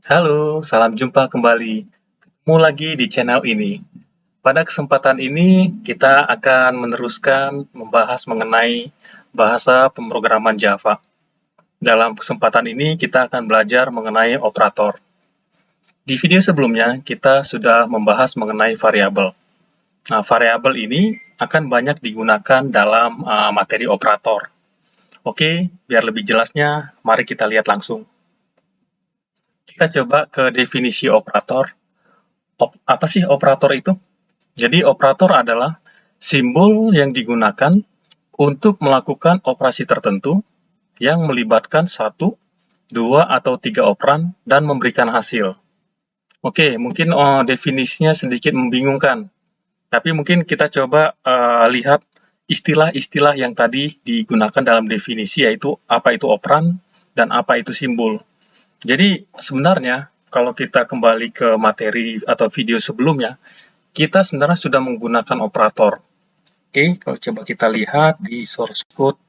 Halo, salam jumpa kembali. Ketemu lagi di channel ini. Pada kesempatan ini, kita akan meneruskan membahas mengenai bahasa pemrograman Java. Dalam kesempatan ini, kita akan belajar mengenai operator. Di video sebelumnya, kita sudah membahas mengenai variabel. Nah, variabel ini akan banyak digunakan dalam materi operator. Oke, biar lebih jelasnya, mari kita lihat langsung. Kita coba ke definisi operator. Apa sih operator itu? Jadi operator adalah simbol yang digunakan untuk melakukan operasi tertentu yang melibatkan satu, dua, atau tiga operan dan memberikan hasil. Oke, mungkin definisinya sedikit membingungkan, tapi mungkin kita coba lihat istilah-istilah yang tadi digunakan dalam definisi, yaitu apa itu operan dan apa itu simbol. Jadi sebenarnya kalau kita kembali ke materi atau video sebelumnya, kita sebenarnya sudah menggunakan operator. Oke, kalau coba kita lihat di source code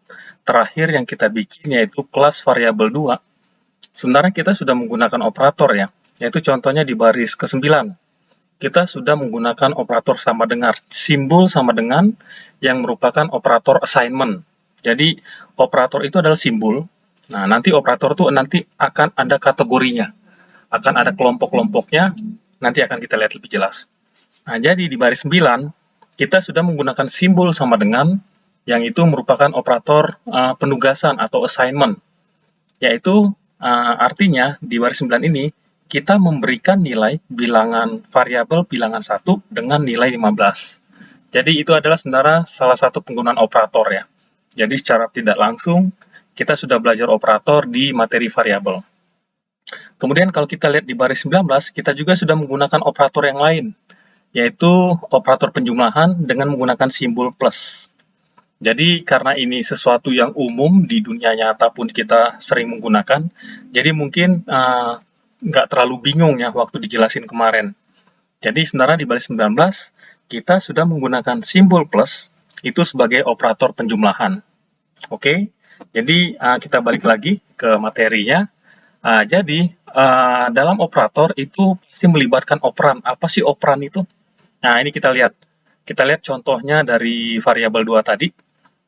terakhir yang kita bikin, yaitu kelas variabel 2, sebenarnya kita sudah menggunakan operator ya, yaitu contohnya di baris ke-9. Kita sudah menggunakan operator sama dengan, simbol sama dengan, yang merupakan operator assignment. Jadi, operator itu adalah simbol. Nah, nanti operator itu nanti akan ada kategorinya, akan ada kelompok-kelompoknya, nanti akan kita lihat lebih jelas. Nah, jadi di baris 9, kita sudah menggunakan simbol sama dengan, yang itu merupakan operator penugasan atau assignment, yaitu artinya di baris 9 ini, kita memberikan nilai bilangan variabel bilangan 1 dengan nilai 15. Jadi itu adalah sebenarnya salah satu penggunaan operator ya. Jadi secara tidak langsung, kita sudah belajar operator di materi variabel. Kemudian kalau kita lihat di baris 19, kita juga sudah menggunakan operator yang lain, yaitu operator penjumlahan dengan menggunakan simbol plus. Jadi karena ini sesuatu yang umum di dunia nyata pun kita sering menggunakan, jadi mungkin nggak terlalu bingung ya waktu dijelasin kemarin. Jadi sebenarnya di baris 19, kita sudah menggunakan simbol plus itu sebagai operator penjumlahan. Oke, jadi kita balik lagi ke materinya. Jadi dalam operator itu pasti melibatkan operan. Apa sih operan itu? Nah, ini kita lihat. Kita lihat contohnya dari variabel 2 tadi.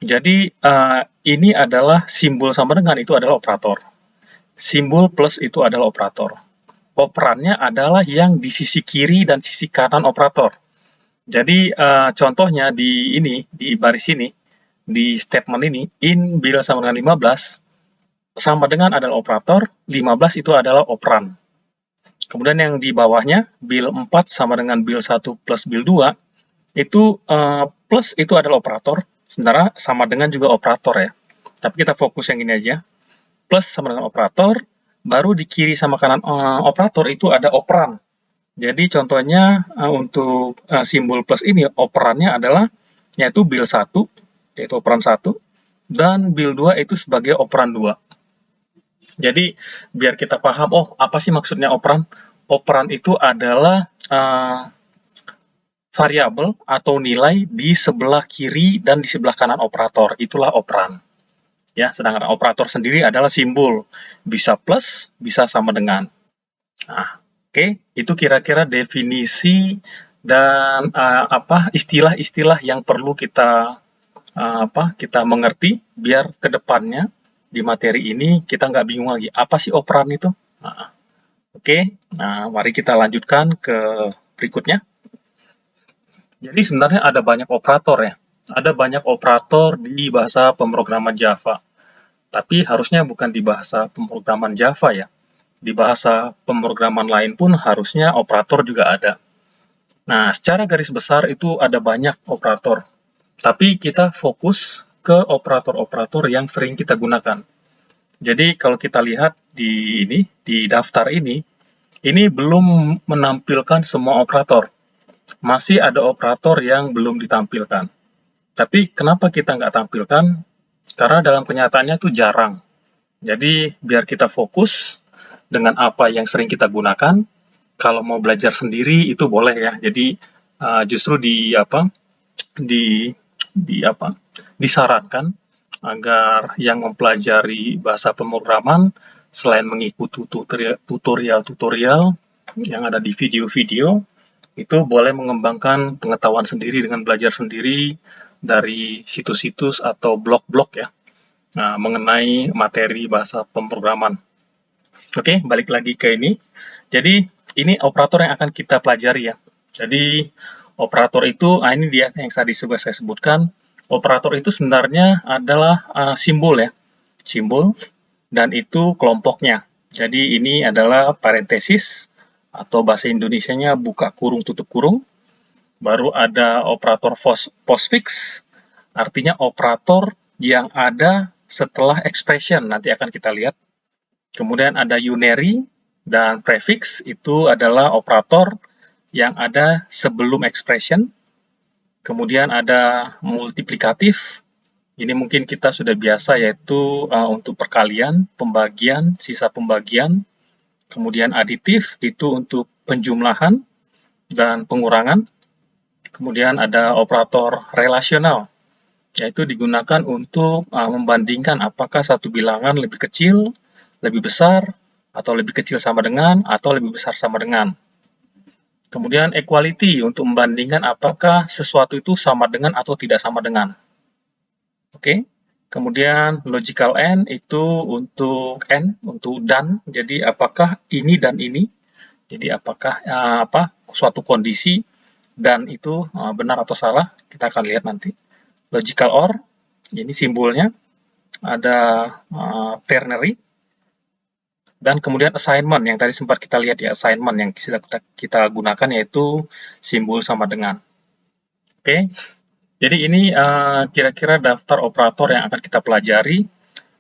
Jadi, ini adalah simbol sama dengan itu adalah operator. Simbol plus itu adalah operator. Operannya adalah yang di sisi kiri dan sisi kanan operator. Jadi, contohnya di ini, di baris ini, di statement ini, in bil sama dengan 15, sama dengan adalah operator, 15 itu adalah operan. Kemudian yang di bawahnya, bil 4 sama dengan bil 1 plus bil 2, itu plus itu adalah operator, sebenarnya sama dengan juga operator ya. Tapi kita fokus yang ini aja. Plus sama dengan operator, baru di kiri sama kanan operator itu ada operan. Jadi contohnya untuk simbol plus ini, operannya adalah yaitu bil 1, yaitu operan 1, dan bil 2 itu sebagai operan 2. Jadi biar kita paham, oh apa sih maksudnya operan? Operan itu adalah variabel atau nilai di sebelah kiri dan di sebelah kanan operator, itulah operan. Ya, sedangkan operator sendiri adalah simbol, bisa plus, bisa sama dengan. Nah, oke, itu kira-kira definisi dan istilah-istilah yang perlu kita kita mengerti biar kedepannya di materi ini kita nggak bingung lagi apa sih operan itu. Nah, oke, nah mari kita lanjutkan ke berikutnya. Jadi sebenarnya ada banyak operator ya. Ada banyak operator di bahasa pemrograman Java. Tapi harusnya bukan di bahasa pemrograman Java ya. Di bahasa pemrograman lain pun harusnya operator juga ada. Nah, secara garis besar itu ada banyak operator. Tapi kita fokus ke operator-operator yang sering kita gunakan. Jadi kalau kita lihat di ini, di daftar ini belum menampilkan semua operator. Masih ada operator yang belum ditampilkan. Tapi kenapa kita nggak tampilkan? Karena dalam kenyataannya itu jarang. Jadi biar kita fokus dengan apa yang sering kita gunakan. Kalau mau belajar sendiri itu boleh ya. Jadi justru disarankan agar yang mempelajari bahasa pemrograman selain mengikuti tutorial-tutorial yang ada di video-video, itu boleh mengembangkan pengetahuan sendiri dengan belajar sendiri dari situs-situs atau blog-blog ya, mengenai materi bahasa pemrograman. Oke, balik lagi ke ini. Jadi, ini operator yang akan kita pelajari ya. Jadi, operator itu, ini dia yang tadi sudah saya sebutkan. Operator itu sebenarnya adalah simbol ya, simbol, dan itu kelompoknya. Jadi, ini adalah parentesis, atau bahasa Indonesianya buka kurung tutup kurung. Baru ada operator postfix, artinya operator yang ada setelah expression, nanti akan kita lihat. Kemudian ada unary dan prefix, itu adalah operator yang ada sebelum expression. Kemudian ada multiplikatif, ini mungkin kita sudah biasa, yaitu untuk perkalian, pembagian, sisa pembagian. Kemudian aditif, itu untuk penjumlahan dan pengurangan. Kemudian ada operator relasional, yaitu digunakan untuk membandingkan apakah satu bilangan lebih kecil, lebih besar, atau lebih kecil sama dengan, atau lebih besar sama dengan. Kemudian equality, untuk membandingkan apakah sesuatu itu sama dengan atau tidak sama dengan. Oke. Kemudian logical and, itu untuk and, untuk dan, jadi apakah ini dan ini. Jadi apakah suatu kondisi dan itu benar atau salah, kita akan lihat nanti. Logical or, ini simbolnya. Ada ternary. Dan kemudian assignment, yang tadi sempat kita lihat ya, assignment yang kita gunakan yaitu simbol sama dengan. Oke. Jadi ini kira-kira daftar operator yang akan kita pelajari.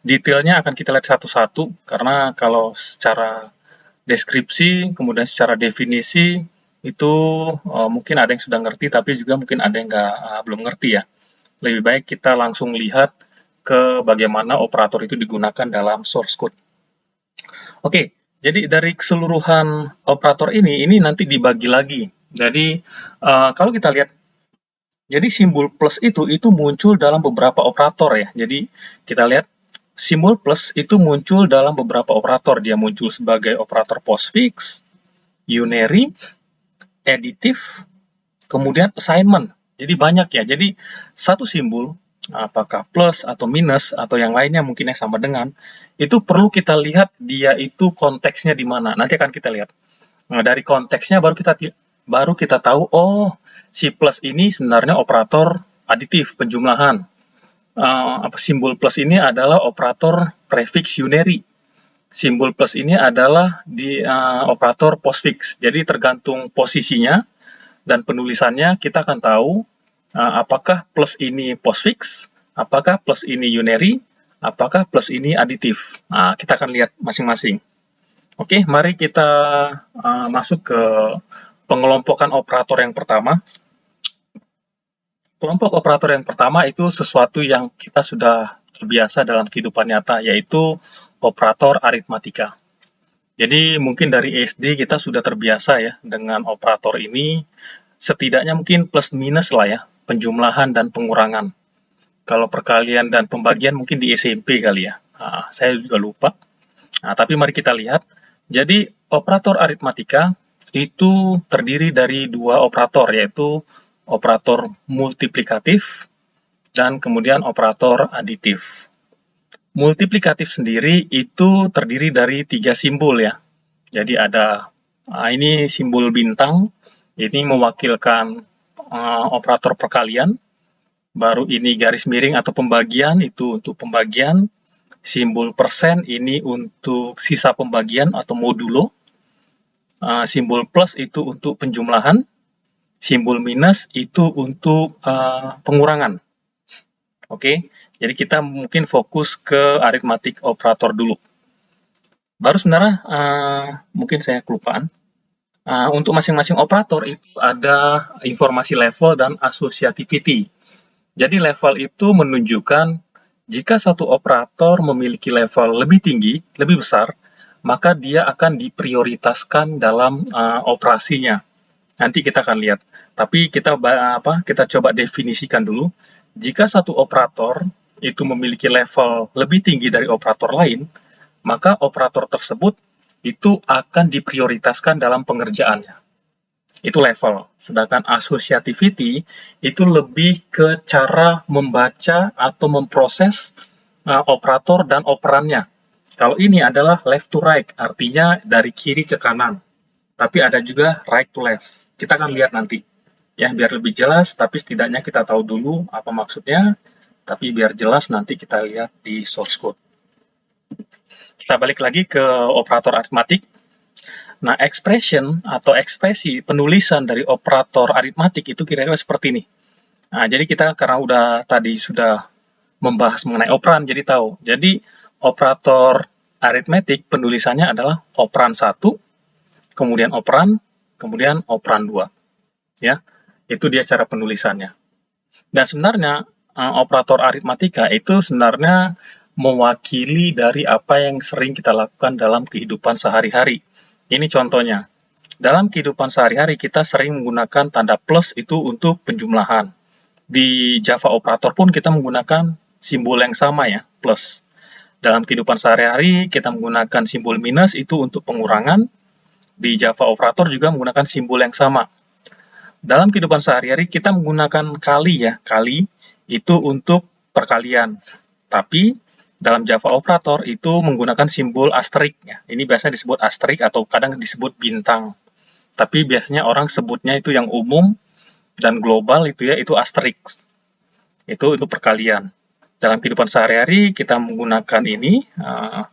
Detailnya akan kita lihat satu-satu, karena kalau secara deskripsi, kemudian secara definisi, itu mungkin ada yang sudah ngerti, tapi juga mungkin ada yang belum ngerti ya. Lebih baik kita langsung lihat ke bagaimana operator itu digunakan dalam source code. Oke, jadi dari keseluruhan operator ini nanti dibagi lagi. Jadi kalau kita lihat, jadi simbol plus itu muncul dalam beberapa operator ya. Jadi kita lihat simbol plus itu muncul dalam beberapa operator. Dia muncul sebagai operator postfix, unary, additive, kemudian assignment. Jadi banyak ya. Jadi satu simbol, apakah plus atau minus atau yang lainnya mungkin yang sama dengan, itu perlu kita lihat dia itu konteksnya di mana. Nanti akan kita lihat. Nah, dari konteksnya baru kita tahu, oh, si plus ini sebenarnya operator aditif, penjumlahan. Simbol plus ini adalah operator prefix unary. Simbol plus ini adalah di operator postfix. Jadi tergantung posisinya dan penulisannya, kita akan tahu apakah plus ini postfix, apakah plus ini unary, apakah plus ini aditif. Nah, kita akan lihat masing-masing. Oke, mari kita masuk ke pengelompokan operator yang pertama. Kelompok operator yang pertama itu sesuatu yang kita sudah terbiasa dalam kehidupan nyata, yaitu operator aritmatika. Jadi mungkin dari SD kita sudah terbiasa ya dengan operator ini, setidaknya mungkin plus minus lah ya, penjumlahan dan pengurangan. Kalau perkalian dan pembagian mungkin di SMP kali ya, saya juga lupa. Nah, tapi mari kita lihat. Jadi operator aritmatika itu terdiri dari dua operator, yaitu operator multiplikatif dan kemudian operator aditif. Multiplikatif sendiri itu terdiri dari 3 simbol ya. Jadi ada ini simbol bintang, ini mewakilkan operator perkalian. Baru ini garis miring atau pembagian, itu untuk pembagian. Simbol persen ini untuk sisa pembagian atau modulo. Simbol plus itu untuk penjumlahan. Simbol minus itu untuk pengurangan. Oke, jadi kita mungkin fokus ke aritmatik operator dulu. Baru sebenarnya mungkin saya kelupaan. Untuk masing-masing operator itu ada informasi level dan associativity. Jadi level itu menunjukkan jika satu operator memiliki level lebih tinggi, lebih besar, maka dia akan diprioritaskan dalam operasinya. Nanti kita akan lihat. Tapi kita coba definisikan dulu. Jika satu operator itu memiliki level lebih tinggi dari operator lain, maka operator tersebut itu akan diprioritaskan dalam pengerjaannya. Itu level. Sedangkan associativity itu lebih ke cara membaca atau memproses operator dan operannya. Kalau ini adalah left to right, artinya dari kiri ke kanan. Tapi ada juga right to left. Kita akan lihat nanti. Ya, biar lebih jelas, tapi setidaknya kita tahu dulu apa maksudnya. Tapi biar jelas nanti kita lihat di source code. Kita balik lagi ke operator aritmatik. Nah, expression atau ekspresi penulisan dari operator aritmatik itu kira-kira seperti ini. Nah, jadi kita karena sudah membahas mengenai operan, jadi tahu. Jadi, operator aritmetik penulisannya adalah operan 1, kemudian operan 2. Ya, itu dia cara penulisannya. Dan sebenarnya, operator aritmatika itu sebenarnya mewakili dari apa yang sering kita lakukan dalam kehidupan sehari-hari. Ini contohnya. Dalam kehidupan sehari-hari kita sering menggunakan tanda plus itu untuk penjumlahan. Di Java operator pun kita menggunakan simbol yang sama ya, plus. Dalam kehidupan sehari-hari kita menggunakan simbol minus itu untuk pengurangan. Di Java operator juga menggunakan simbol yang sama. Dalam kehidupan sehari-hari kita menggunakan kali ya, kali itu untuk perkalian. Tapi dalam Java operator itu menggunakan simbol asterik ya. Ini biasanya disebut asterik atau kadang disebut bintang. Tapi biasanya orang sebutnya itu yang umum dan global itu ya, itu asterik. Itu untuk perkalian. Dalam kehidupan sehari-hari kita menggunakan ini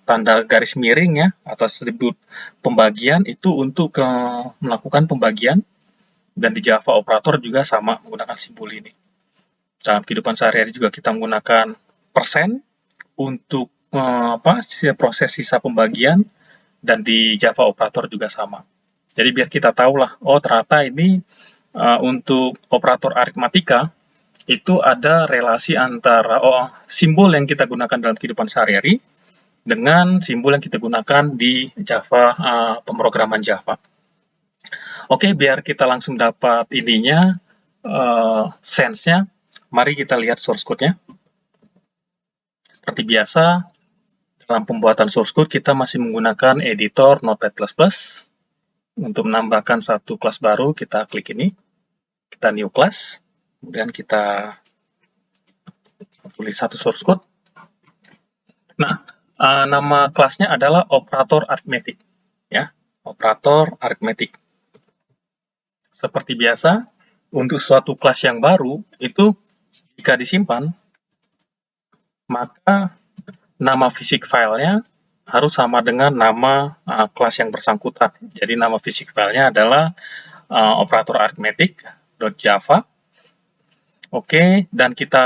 tanda garis miring ya atau disebut pembagian itu untuk melakukan pembagian, dan di Java operator juga sama menggunakan simbol ini. Dalam kehidupan sehari-hari juga kita menggunakan persen untuk proses sisa pembagian, dan di Java operator juga sama. Jadi biar kita tahu lah, oh ternyata ini untuk operator aritmatika itu ada relasi antara simbol yang kita gunakan dalam kehidupan sehari-hari dengan simbol yang kita gunakan di Java, pemrograman Java. Oke, biar kita langsung dapat ininya, sense-nya, mari kita lihat source code-nya. Seperti biasa, dalam pembuatan source code kita masih menggunakan editor Notepad++. Untuk menambahkan satu kelas baru, kita klik ini, kita new class, kemudian kita tulis satu source code. Nah, nama kelasnya adalah operator arithmetic, ya, operator arithmetic. Seperti biasa, untuk suatu kelas yang baru, itu jika disimpan, maka nama fisik filenya harus sama dengan nama kelas yang bersangkutan. Jadi nama fisik filenya adalah operator arithmetic.java. Oke, dan kita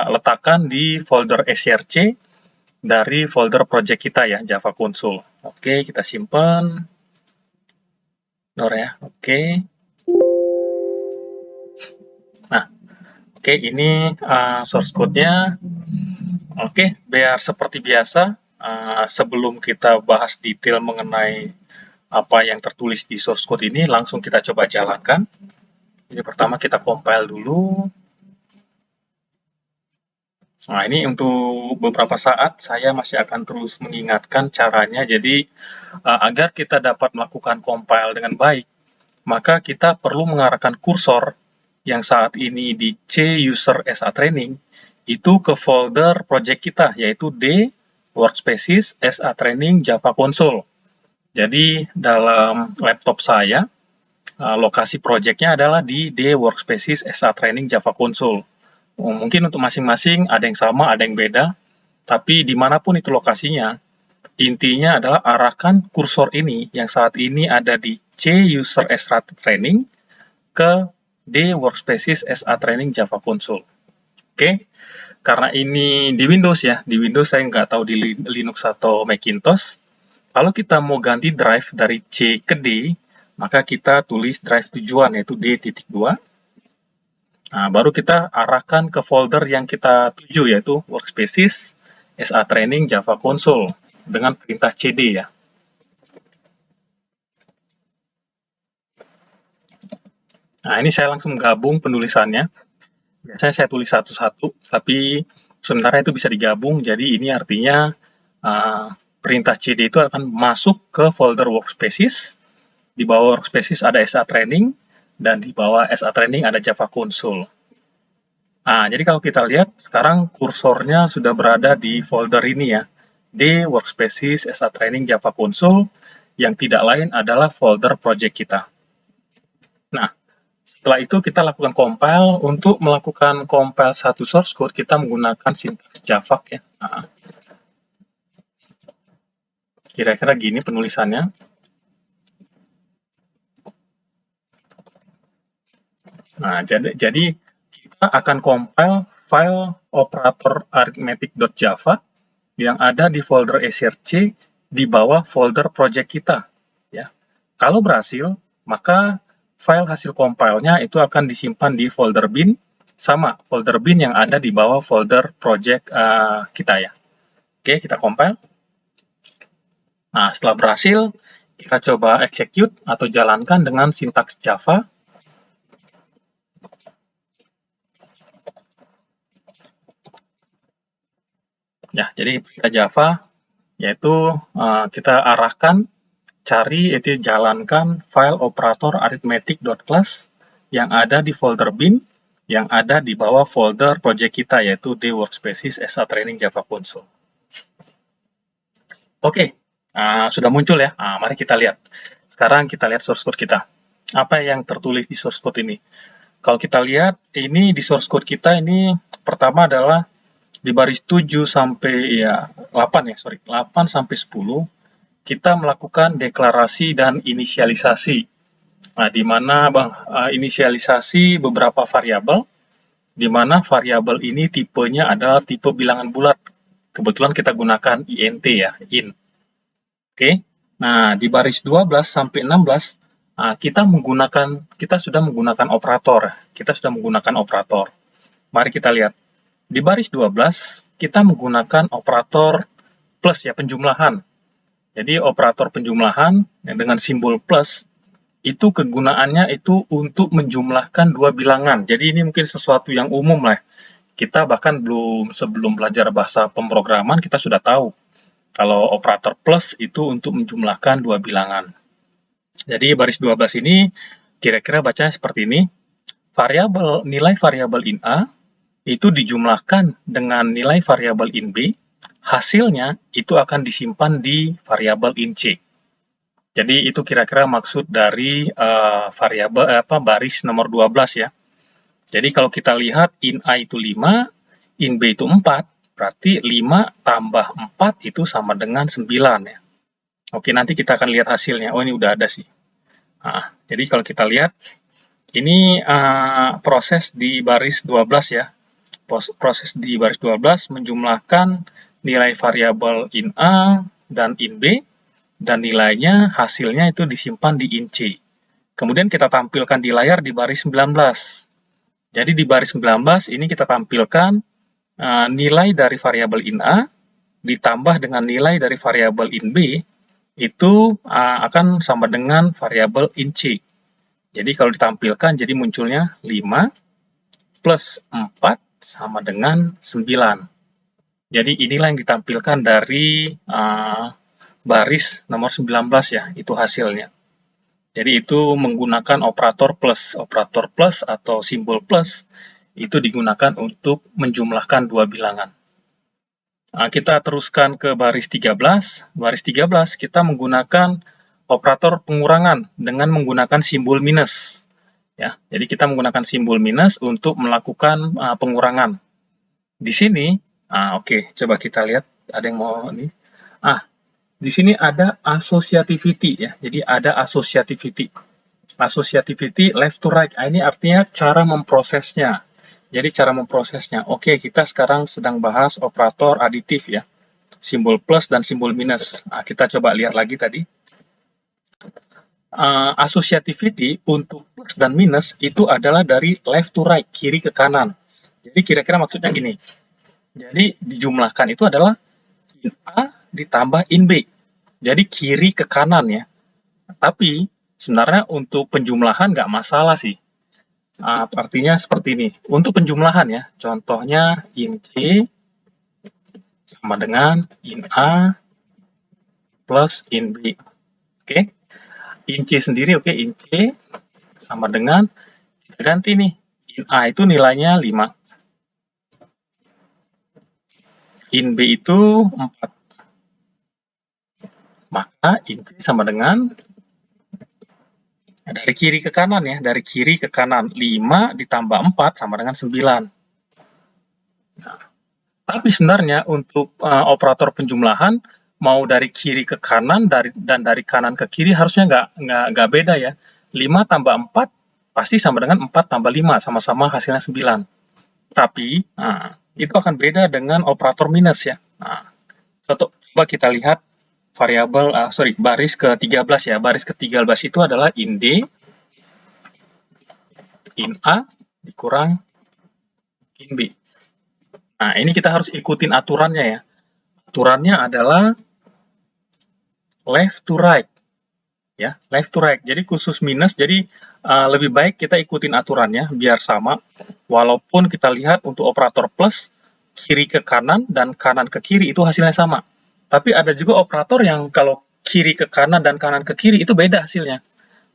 letakkan di folder src dari folder project kita ya, Java Console. Oke, kita simpan. Ya, oke. Nah, oke, ini source code-nya. Oke, biar seperti biasa, sebelum kita bahas detail mengenai apa yang tertulis di source code ini, langsung kita coba jalankan. Jadi pertama kita compile dulu. Nah, ini untuk beberapa saat saya masih akan terus mengingatkan caranya. Jadi, agar kita dapat melakukan compile dengan baik, maka kita perlu mengarahkan kursor yang saat ini di C user SA training itu ke folder project kita, yaitu D workspaces SA training Java Console. Jadi dalam laptop saya, lokasi projectnya adalah di D workspaces SA training Java Console. Mungkin untuk masing-masing ada yang sama, ada yang beda, tapi dimanapun itu lokasinya, intinya adalah arahkan kursor ini yang saat ini ada di C user SA training ke D workspaces SA training Java Console. Oke, karena ini di Windows ya, di Windows saya nggak tahu di Linux atau Macintosh. Kalau kita mau ganti drive dari C ke D, maka kita tulis drive tujuan yaitu D.2. Nah, baru kita arahkan ke folder yang kita tuju yaitu workspaces SA training Java Console dengan perintah CD ya. Nah, ini saya langsung gabung penulisannya. Biasanya saya tulis satu-satu, tapi sebenarnya itu bisa digabung, jadi ini artinya perintah cd itu akan masuk ke folder workspaces. Di bawah workspaces ada SA Training, dan di bawah SA Training ada Java Console. Nah, jadi kalau kita lihat, sekarang kursornya sudah berada di folder ini ya, di workspaces SA Training Java Console, yang tidak lain adalah folder project kita. Nah, setelah itu kita lakukan compile. Untuk melakukan compile satu source code, kita menggunakan sintaks Java ya. Nah, kira-kira gini penulisannya. Nah, jadi kita akan compile file operator arithmetic.java yang ada di folder src di bawah folder project kita. Ya. Kalau berhasil, maka file hasil compile-nya itu akan disimpan di folder bin, sama folder bin yang ada di bawah folder project kita ya. Oke, kita compile. Nah, setelah berhasil, kita coba execute atau jalankan dengan sintaks Java. Ya, jadi perintah Java yaitu kita arahkan, cari, itu jalankan file operator arithmetic.class yang ada di folder bin yang ada di bawah folder project kita, yaitu di workspaces SA Training Java Console. Oke, sudah muncul ya. Mari kita lihat. Sekarang kita lihat source code kita. Apa yang tertulis di source code ini? Kalau kita lihat, ini di source code kita ini pertama adalah di baris 7 sampai 8 sampai 10 kita melakukan deklarasi dan inisialisasi. Nah, di mana inisialisasi beberapa variabel, di mana variabel ini tipenya adalah tipe bilangan bulat. Kebetulan kita gunakan int ya, int. Oke. Nah, di baris 12 sampai 16 kita sudah menggunakan operator. Mari kita lihat. Di baris 12, kita menggunakan operator plus ya, penjumlahan. Jadi operator penjumlahan dengan simbol plus, itu kegunaannya itu untuk menjumlahkan dua bilangan. Jadi ini mungkin sesuatu yang umum lah. Kita bahkan sebelum belajar bahasa pemrograman, kita sudah tahu kalau operator plus itu untuk menjumlahkan dua bilangan. Jadi baris 12 ini kira-kira bacanya seperti ini. Nilai variabel in A itu dijumlahkan dengan nilai variabel in B, hasilnya itu akan disimpan di variabel in C. Jadi itu kira-kira maksud dari baris nomor 12 ya. Jadi kalau kita lihat in A itu 5, in B itu 4, berarti 5 tambah 4 itu sama dengan 9 ya. Oke, nanti kita akan lihat hasilnya. Oh, ini udah ada sih. Jadi kalau kita lihat, ini proses di baris 12 ya. Proses di baris 12 menjumlahkan nilai variabel in A dan in B, dan nilainya hasilnya itu disimpan di in C. Kemudian kita tampilkan di layar di baris 19. Jadi di baris 19 ini kita tampilkan nilai dari variabel in A ditambah dengan nilai dari variabel in B, itu akan sama dengan variabel in C. Jadi kalau ditampilkan, jadi munculnya 5 plus 4 sama dengan 9. Jadi inilah yang ditampilkan dari baris nomor 19 ya, itu hasilnya. Jadi itu menggunakan operator plus. Operator plus atau simbol plus itu digunakan untuk menjumlahkan dua bilangan. Kita teruskan ke baris 13. Baris 13 kita menggunakan operator pengurangan dengan menggunakan simbol minus. Ya, jadi kita menggunakan simbol minus untuk melakukan pengurangan. Di sini, oke, coba kita lihat. Ada yang mau ini? Di sini ada associativity ya. Jadi ada associativity. Associativity left to right. Ini artinya cara memprosesnya. Jadi cara memprosesnya. Oke, kita sekarang sedang bahas operator aditif ya. Simbol plus dan simbol minus. Kita coba lihat lagi tadi. Associativity untuk plus dan minus itu adalah dari left to right, kiri ke kanan. Jadi kira-kira maksudnya gini. Jadi dijumlahkan itu adalah in A ditambah in B. Jadi kiri ke kanan ya. Tapi sebenarnya untuk penjumlahan nggak masalah sih. Artinya seperti ini. Untuk penjumlahan ya, contohnya in C sama dengan in A plus in B. Oke. In C sendiri, oke, in C sama dengan, kita ganti nih, in A itu nilainya 5. In B itu 4. Maka in C sama dengan, dari kiri ke kanan ya, dari kiri ke kanan, 5 ditambah 4 sama dengan 9. Nah, tapi sebenarnya untuk operator penjumlahan, mau dari kiri ke kanan dan dari kanan ke kiri harusnya nggak beda ya. 5 tambah 4 pasti sama dengan 4 tambah 5, sama-sama hasilnya 9. Tapi, itu akan beda dengan operator minus ya. Nah, coba kita lihat variabel, baris ke-13 ya. Baris ke-13 itu adalah in D, in A, dikurang in B. Nah, ini kita harus ikutin aturannya ya. Aturannya adalah left to right. Ya, left to right. Jadi khusus minus, jadi lebih baik kita ikutin aturannya biar sama. Walaupun kita lihat untuk operator plus, kiri ke kanan dan kanan ke kiri itu hasilnya sama. Tapi ada juga operator yang kalau kiri ke kanan dan kanan ke kiri itu beda hasilnya.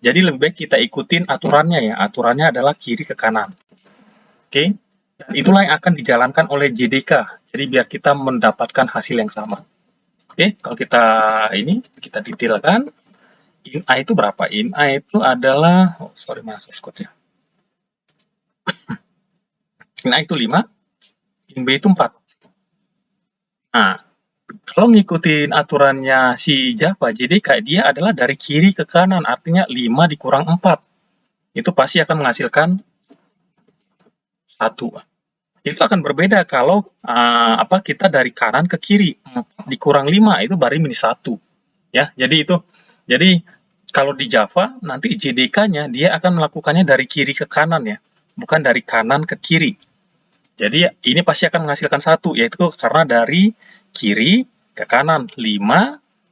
Jadi lebih baik kita ikutin aturannya ya. Aturannya adalah kiri ke kanan. Oke. Dan itulah yang akan dijalankan oleh JDK. Jadi biar kita mendapatkan hasil yang sama. Oke, kalau kita detailkan. In A itu berapa? In A itu adalah, source code-nya. In A itu 5, in B itu 4. Nah, kalau ngikutin aturannya si Java, jadi kayak dia adalah dari kiri ke kanan, artinya 5 dikurang 4. Itu pasti akan menghasilkan 1. Itu akan berbeda kalau kita dari kanan ke kiri, 4 dikurang 5 itu berarti minus 1. Ya, jadi kalau di Java nanti JDK-nya dia akan melakukannya dari kiri ke kanan ya, bukan dari kanan ke kiri. Jadi ini pasti akan menghasilkan 1, yaitu karena dari kiri ke kanan 5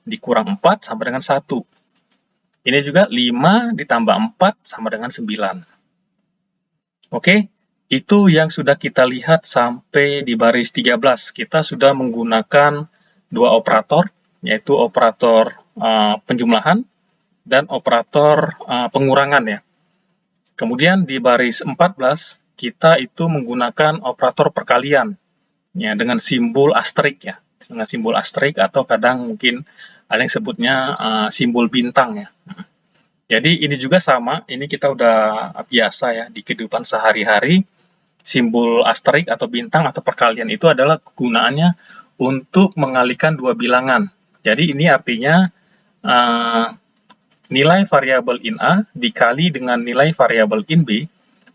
dikurang 4 sama dengan 1. Ini juga 5 ditambah 4 sama dengan 9. Oke, itu yang sudah kita lihat sampai di baris 13. Kita sudah menggunakan dua operator, yaitu operator penjumlahan dan operator pengurangan ya. Kemudian di baris 14, kita itu menggunakan operator perkalian ya, dengan simbol asterik ya. Dengan simbol asterik atau kadang mungkin ada yang sebutnya simbol bintang ya. Jadi ini juga sama, ini kita udah biasa ya di kehidupan sehari-hari. Simbol asterik atau bintang atau perkalian itu adalah kegunaannya untuk mengalihkan dua bilangan. Jadi ini artinya nilai variabel in A dikali dengan nilai variabel in B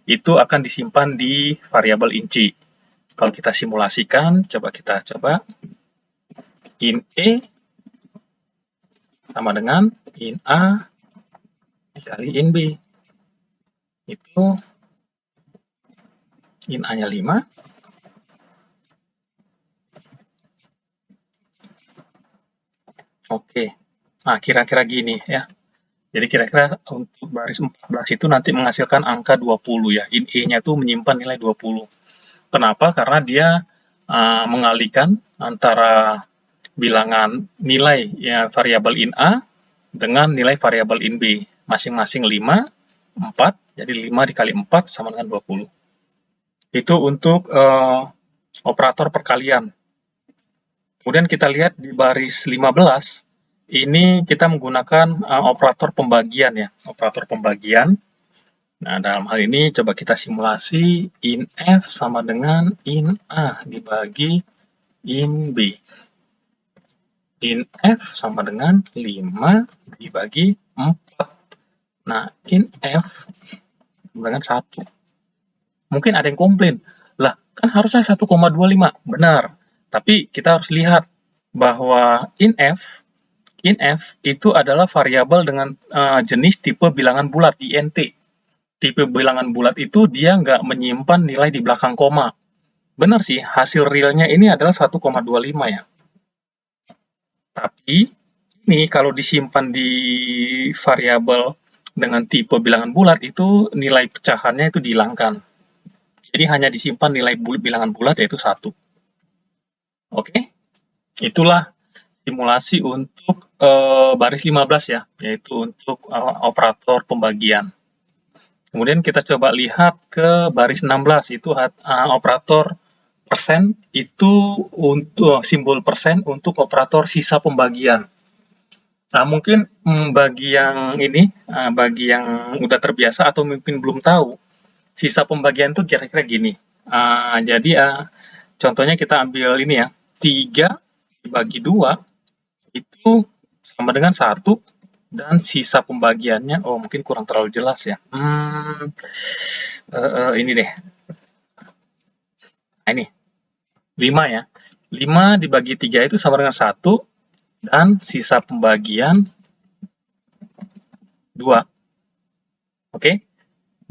itu akan disimpan di variabel in C. Kalau kita simulasikan, coba in E sama dengan in A dikali in B. Itu in A-nya 5. Oke. Nah, kira-kira gini ya. Jadi kira-kira untuk baris 14 itu nanti menghasilkan angka 20 ya. In E-nya itu menyimpan nilai 20. Kenapa? Karena dia mengalihkan antara bilangan nilai ya, variabel in A dengan nilai variabel in B. Masing-masing 5, 4. Jadi 5 dikali 4 sama dengan 20. Itu untuk operator perkalian. Kemudian kita lihat di baris 15, ini kita menggunakan operator pembagian ya, operator pembagian. Nah, dalam hal ini coba kita simulasi in F sama dengan in A dibagi in B. In F sama dengan 5 dibagi 4. Nah, in F sama dengan 1. Mungkin ada yang komplain, lah kan harusnya 1,25, benar. Tapi kita harus lihat bahwa in F itu adalah variabel dengan jenis tipe bilangan bulat, INT. Tipe bilangan bulat itu dia nggak menyimpan nilai di belakang koma. Benar sih, hasil realnya ini adalah 1,25 ya. Tapi, ini kalau disimpan di variabel dengan tipe bilangan bulat, itu nilai pecahannya itu dihilangkan. Jadi hanya disimpan nilai bilangan bulat yaitu 1. Oke, itulah simulasi untuk baris 15 ya, yaitu untuk operator pembagian. Kemudian kita coba lihat ke baris 16, itu operator persen, itu untuk simbol persen untuk operator sisa pembagian. Nah, mungkin bagi yang bagi yang udah terbiasa atau mungkin belum tahu, sisa pembagian itu kira-kira gini. Jadi contohnya kita ambil ini ya, 3 dibagi 2 itu sama dengan 1, dan sisa pembagiannya, mungkin kurang terlalu jelas ya. Ini deh. Nah, ini 5 ya. 5 dibagi 3 itu sama dengan 1, dan sisa pembagian 2. Oke.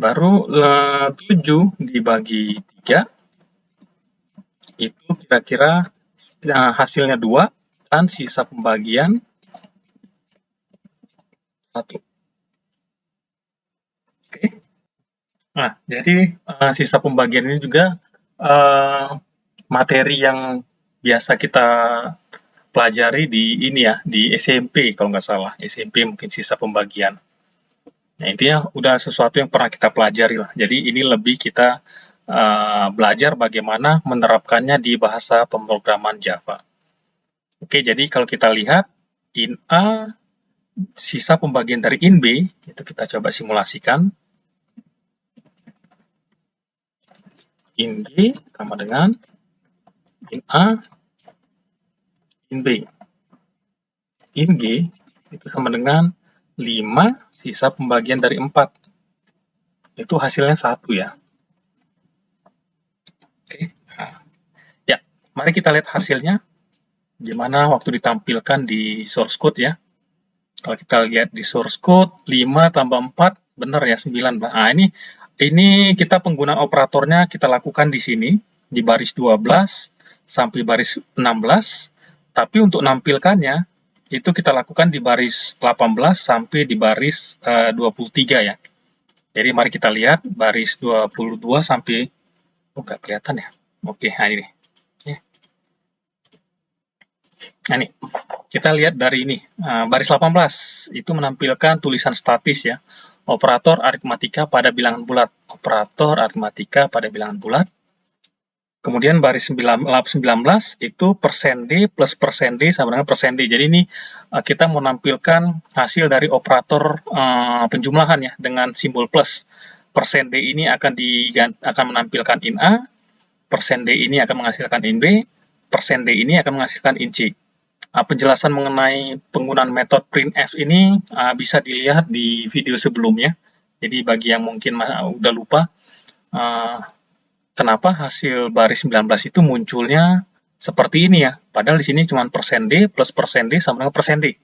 Baru 7 dibagi 3 itu kira-kira hasilnya 2, dan sisa pembagian 1. Oke. Nah, jadi sisa pembagian ini juga materi yang biasa kita pelajari di ini ya, di SMP kalau nggak salah. SMP mungkin sisa pembagian. Nah, intinya udah sesuatu yang pernah kita pelajari lah. Jadi ini lebih kita belajar bagaimana menerapkannya di bahasa pemrograman Java. Oke, jadi kalau kita lihat in A, sisa pembagian dari in B, itu kita coba simulasikan. In G sama dengan in A, in B. In G itu sama dengan 5 sisa pembagian dari 4. Itu hasilnya 1 ya. Oke. Nah, ya, mari kita lihat hasilnya. Gimana waktu ditampilkan di source code ya. Kalau kita lihat di source code, 5 tambah 4, benar ya, 9. Nah, ini kita penggunaan operatornya kita lakukan di sini, di baris 12 sampai baris 16, tapi untuk nampilkannya, itu kita lakukan di baris 18 sampai di baris 23 ya. Jadi mari kita lihat baris 22 sampai, nggak kelihatan ya. Oke, nah ini. Nah nih, kita lihat dari ini, baris 18, itu menampilkan tulisan statis ya, operator aritmatika pada bilangan bulat, operator aritmatika pada bilangan bulat. Kemudian baris 19 itu persen D plus persen D sama dengan persen D. Jadi ini kita menampilkan hasil dari operator penjumlahan ya, dengan simbol plus. Persen D ini akan menampilkan in A, persen D ini akan menghasilkan in B, persen D ini akan menghasilkan in C. Penjelasan mengenai penggunaan metode printf ini bisa dilihat di video sebelumnya. Jadi bagi yang mungkin udah lupa, kenapa hasil baris 19 itu munculnya seperti ini ya. Padahal di sini cuma persen D plus persen D sama dengan persen D.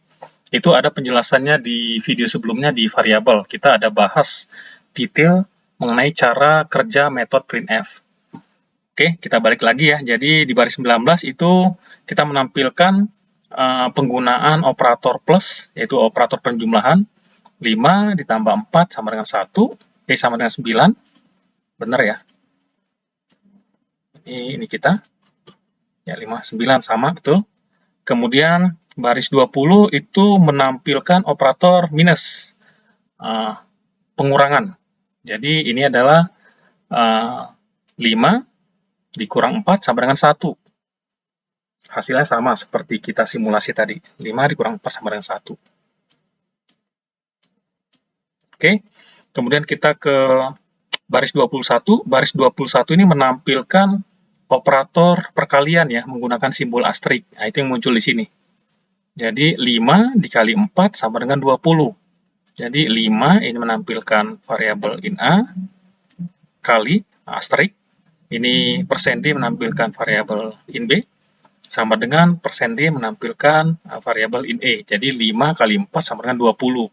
Itu ada penjelasannya di video sebelumnya di variabel. Kita ada bahas detail mengenai cara kerja metode printf. Oke, kita balik lagi ya. Jadi di baris 19 itu kita menampilkan penggunaan operator plus, yaitu operator penjumlahan. 5 ditambah 4 sama dengan 1, sama dengan 9. Benar ya? Ini kita. Ya, 5, 9 sama, betul. Kemudian baris 20 itu menampilkan operator minus, pengurangan. Jadi ini adalah 5 dikurang 4 sama dengan 1. Hasilnya sama seperti kita simulasi tadi. 5 dikurang 4 sama dengan 1. Oke, kemudian kita ke baris 21. Baris 21 ini menampilkan operator perkalian ya, menggunakan simbol asterik. Nah, itu yang muncul di sini. Jadi 5 dikali 4 sama dengan 20. Jadi 5 ini menampilkan variabel in A kali asterik. Ini persen D menampilkan variabel in B. Sama dengan persen D menampilkan variabel in E. Jadi 5 kali 4 sama dengan 20.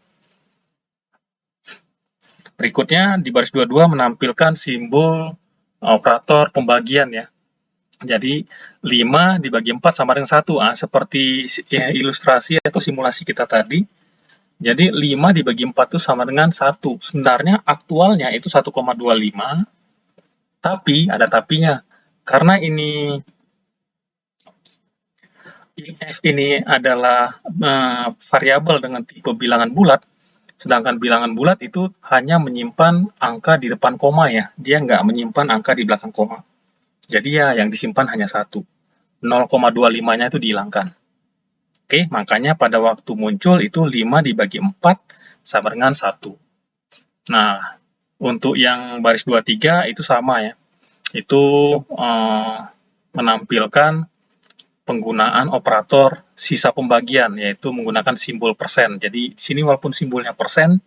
Berikutnya di baris 22 menampilkan simbol operator pembagian ya. Jadi 5 dibagi 4 sama dengan 1. Seperti ilustrasi atau simulasi kita tadi. Jadi 5 dibagi 4 itu sama dengan 1. Sebenarnya aktualnya itu 1,25. Tapi, ada tapinya. Karena ini F ini adalah variabel dengan tipe bilangan bulat, sedangkan bilangan bulat itu hanya menyimpan angka di depan koma ya, dia nggak menyimpan angka di belakang koma. Jadi ya yang disimpan hanya satu. 0,25-nya itu dihilangkan. Oke, makanya pada waktu muncul itu 5 dibagi 4 sama dengan 1. Nah, untuk yang baris 23 itu sama ya. Itu menampilkan penggunaan operator sisa pembagian, yaitu menggunakan simbol persen. Jadi, sini walaupun simbolnya persen,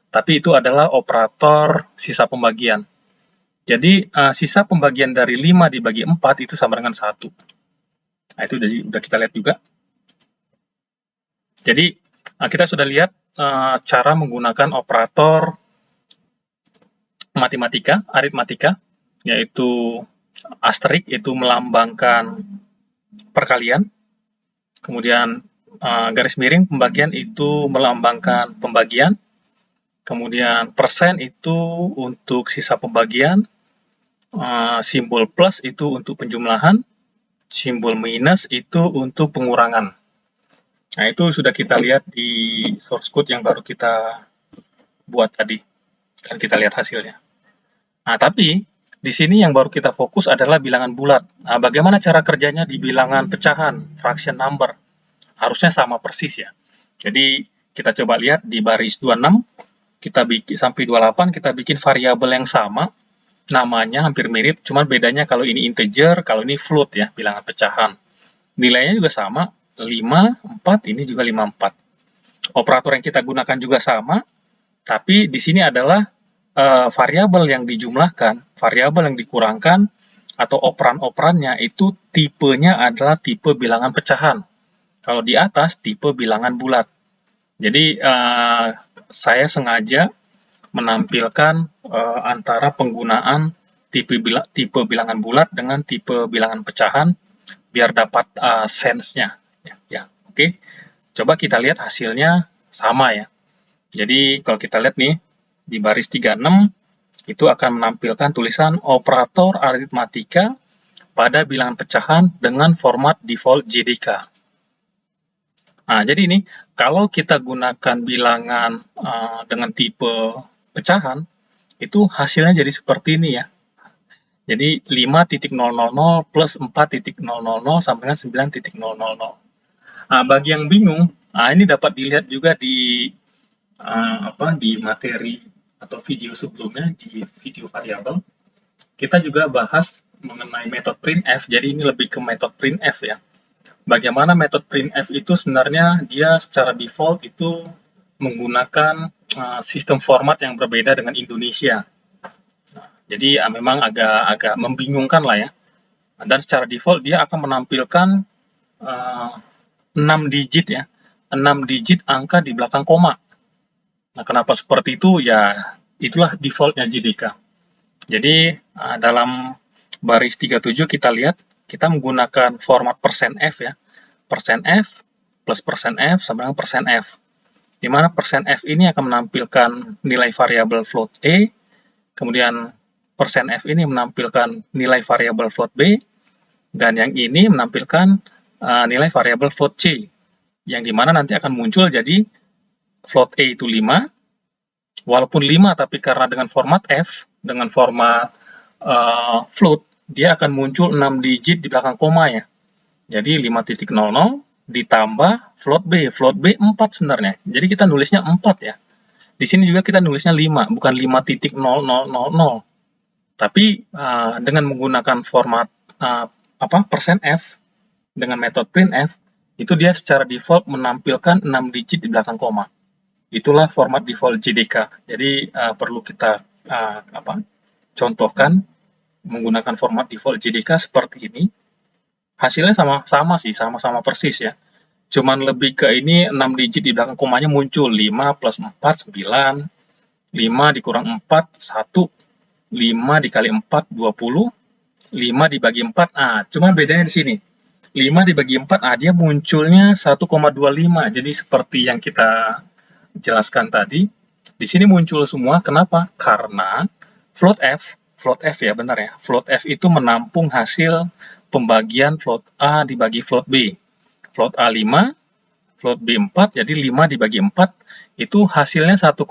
tapi itu adalah operator sisa pembagian. Jadi, sisa pembagian dari 5 dibagi 4 itu sama dengan 1. Nah, itu udah kita lihat juga. Jadi, kita sudah lihat cara menggunakan operator matematika, aritmatika, yaitu asterik itu melambangkan perkalian, kemudian garis miring pembagian itu melambangkan pembagian, kemudian persen itu untuk sisa pembagian, simbol plus itu untuk penjumlahan, simbol minus itu untuk pengurangan. Nah, itu sudah kita lihat di source code yang baru kita buat tadi. Dan kita lihat hasilnya. Nah, tapi di sini yang baru kita fokus adalah bilangan bulat. Nah, bagaimana cara kerjanya di bilangan pecahan, fraction number? Harusnya sama persis ya. Jadi, kita coba lihat di baris 26, kita bikin sampai 28, kita bikin variabel yang sama, namanya hampir mirip, cuman bedanya kalau ini integer, kalau ini float ya, bilangan pecahan. Nilainya juga sama, 5, 4, ini juga 5, 4. Operator yang kita gunakan juga sama, tapi di sini adalah variabel yang dijumlahkan, variabel yang dikurangkan, atau operan-operannya itu tipenya adalah tipe bilangan pecahan. Kalau di atas, tipe bilangan bulat. Jadi, saya sengaja menampilkan antara penggunaan tipe bilangan bulat dengan tipe bilangan pecahan, biar dapat sense-nya. Ya, oke. Coba kita lihat hasilnya sama ya. Jadi kalau kita lihat nih di baris 36 itu akan menampilkan tulisan operator aritmatika pada bilangan pecahan dengan format default JDK. Nah, jadi ini kalau kita gunakan bilangan dengan tipe pecahan itu hasilnya jadi seperti ini ya. Jadi 5.000 plus 4.000 sama dengan 9.000. Nah, bagi yang bingung, ini dapat dilihat juga di di materi atau video sebelumnya di video variabel. Kita juga bahas mengenai metode printf. Jadi ini lebih ke metode printf ya. Bagaimana metode printf itu sebenarnya dia secara default itu menggunakan sistem format yang berbeda dengan Indonesia. Jadi memang agak membingungkan lah ya. Dan secara default dia akan menampilkan 6 digit ya, 6 digit angka di belakang koma. Nah, kenapa seperti itu? Ya, itulah defaultnya JDK. Jadi, dalam baris 37 kita lihat, kita menggunakan format persen %f ya. Persen %f plus persen %f sama dengan persen %f. Di mana persen %f ini akan menampilkan nilai variabel float E, kemudian persen %f ini menampilkan nilai variabel float B, dan yang ini menampilkan nilai variabel float C, yang dimana nanti akan muncul jadi float E itu 5, walaupun 5 tapi karena dengan format F, dengan format float, dia akan muncul 6 digit di belakang koma ya. Jadi 5.00 ditambah float B 4 sebenarnya. Jadi kita nulisnya 4 ya. Di sini juga kita nulisnya 5, bukan 5.0000. Tapi dengan menggunakan format persen %f, dengan metode printf, itu dia secara default menampilkan 6 digit di belakang koma. Itulah format default JDK. Jadi perlu kita contohkan menggunakan format default JDK seperti ini. Hasilnya sama-sama persis ya. Cuman lebih ke ini 6 digit di belakang komanya muncul 5 plus 4 9, 5 dikurang 4 1, 5 dikali 4 20, 5 dibagi 4. Cuma bedanya di sini. 5 dibagi 4, dia munculnya 1,25. Jadi seperti yang kita jelaskan tadi, di sini muncul semua. Kenapa? Karena float F ya, benar ya. Float F itu menampung hasil pembagian float A dibagi float B. float A 5, float B 4, jadi 5 dibagi 4, itu hasilnya 1,25,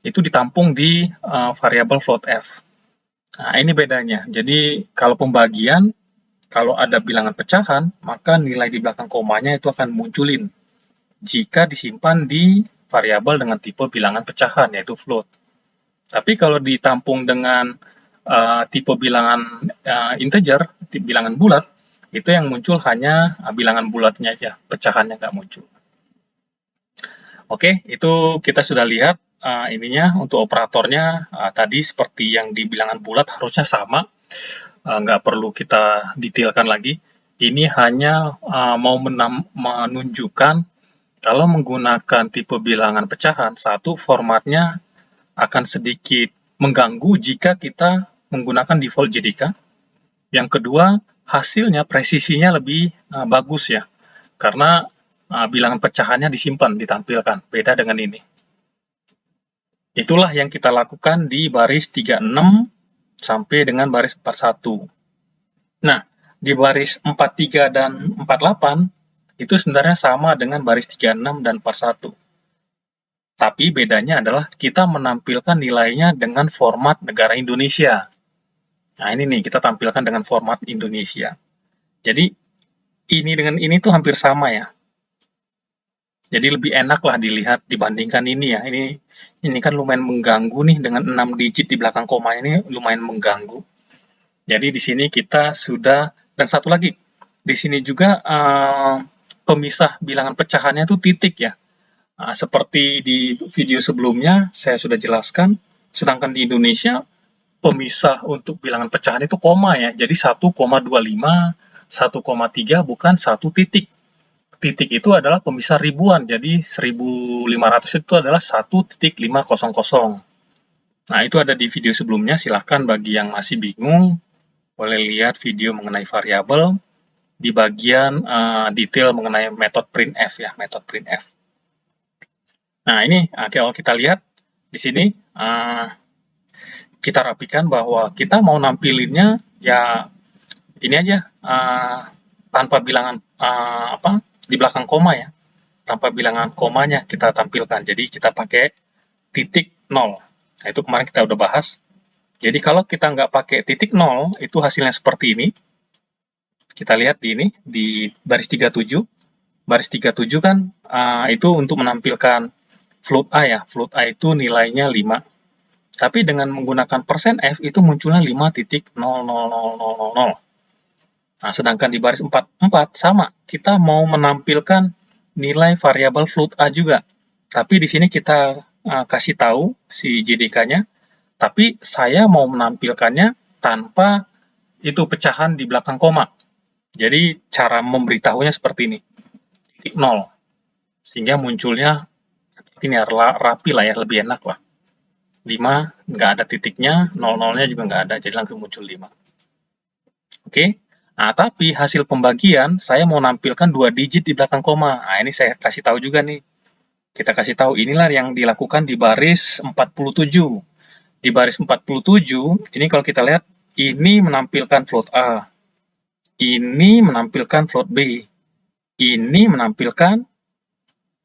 itu ditampung di variabel float F. Nah, ini bedanya. Jadi, kalau pembagian, kalau ada bilangan pecahan, maka nilai di belakang komanya itu akan munculin jika disimpan di variabel dengan tipe bilangan pecahan, yaitu float. Tapi kalau ditampung dengan tipe bilangan integer, bilangan bulat, itu yang muncul hanya bilangan bulatnya aja, pecahannya nggak muncul. Oke, itu kita sudah lihat ininya untuk operatornya. Tadi seperti yang di bilangan bulat harusnya sama, nggak perlu kita detailkan lagi. Ini hanya mau menunjukkan kalau menggunakan tipe bilangan pecahan, satu, formatnya akan sedikit mengganggu jika kita menggunakan default JDK. Yang kedua, hasilnya, presisinya lebih bagus ya, karena bilangan pecahannya disimpan, ditampilkan, beda dengan ini. Itulah yang kita lakukan di baris 36 sampai dengan baris 41. Nah, di baris 43 dan 48, itu sebenarnya sama dengan baris 36 dan 41. Tapi bedanya adalah kita menampilkan nilainya dengan format negara Indonesia. Nah, ini nih, kita tampilkan dengan format Indonesia. Jadi, ini dengan ini tuh hampir sama ya. Jadi lebih enak lah dilihat dibandingkan ini ya. Ini kan lumayan mengganggu nih, dengan 6 digit di belakang koma ini lumayan mengganggu. Jadi di sini kita sudah, dan satu lagi, di sini juga pemisah bilangan pecahannya itu titik ya. Seperti di video sebelumnya saya sudah jelaskan, sedangkan di Indonesia pemisah untuk bilangan pecahan itu koma ya. Jadi 1,25, 1,3 bukan satu titik. Titik itu adalah pemisah ribuan, jadi 1500 itu adalah 1.500. Nah, itu ada di video sebelumnya, silahkan bagi yang masih bingung, boleh lihat video mengenai variabel di bagian detail mengenai metode printf ya, metode printf. Nah, ini kalau kita lihat di sini, kita rapikan bahwa kita mau nampilinnya ya ini aja, tanpa bilangan di belakang koma ya, tanpa bilangan komanya kita tampilkan. Jadi kita pakai titik 0. Nah, itu kemarin kita udah bahas. Jadi kalau kita nggak pakai titik 0, itu hasilnya seperti ini. Kita lihat di ini, di baris 37. Baris 37 kan itu untuk menampilkan float A ya. Float A itu nilainya 5. Tapi dengan menggunakan %F itu munculnya 5.00000. Nah, sedangkan di baris 44 sama, kita mau menampilkan nilai variabel float A juga. Tapi di sini kita kasih tahu si JDK-nya, tapi saya mau menampilkannya tanpa itu pecahan di belakang koma. Jadi cara memberitahunya seperti ini, titik 0. Sehingga munculnya ini rapi lah ya, lebih enak lah. 5 nggak ada titiknya, 00-nya juga nggak ada, jadi langsung muncul 5. Oke. Nah, tapi hasil pembagian, saya mau nampilkan 2 digit di belakang koma. Nah, ini saya kasih tahu juga nih. Kita kasih tahu, inilah yang dilakukan di baris 47. Di baris 47, ini kalau kita lihat, ini menampilkan float A. Ini menampilkan float B. Ini menampilkan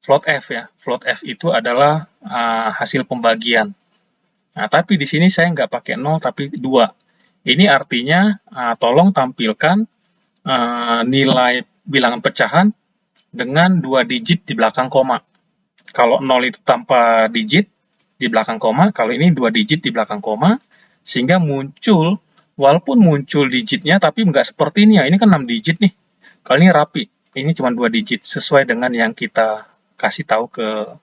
float F ya. Float F itu adalah hasil pembagian. Nah, tapi di sini saya nggak pakai 0, tapi 2. Ini artinya tolong tampilkan nilai bilangan pecahan dengan 2 digit di belakang koma. Kalau 0 itu tanpa digit di belakang koma, kalau ini 2 digit di belakang koma, sehingga muncul, walaupun muncul digitnya, tapi nggak seperti ini ya, ini kan 6 digit nih. Kalau ini rapi, ini cuma 2 digit, sesuai dengan yang kita kasih tahu ke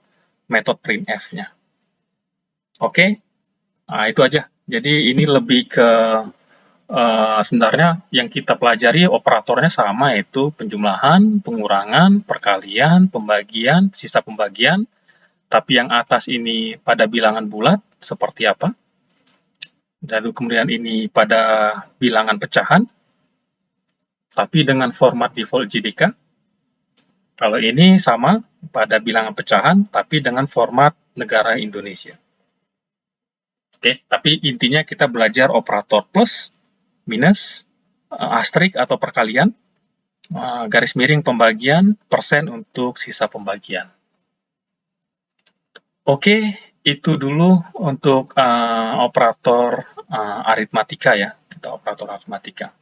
metode printf-nya. Oke, nah itu aja. Jadi ini lebih ke sebenarnya yang kita pelajari operatornya sama, yaitu penjumlahan, pengurangan, perkalian, pembagian, sisa pembagian. Tapi yang atas ini pada bilangan bulat seperti apa? Lalu kemudian ini pada bilangan pecahan, tapi dengan format default JDK. Kalau ini sama pada bilangan pecahan, tapi dengan format negara Indonesia. Oke, tapi intinya kita belajar operator plus, minus, asterik atau perkalian, garis miring pembagian, persen untuk sisa pembagian. Oke, itu dulu untuk operator aritmatika ya, kita operator aritmatika.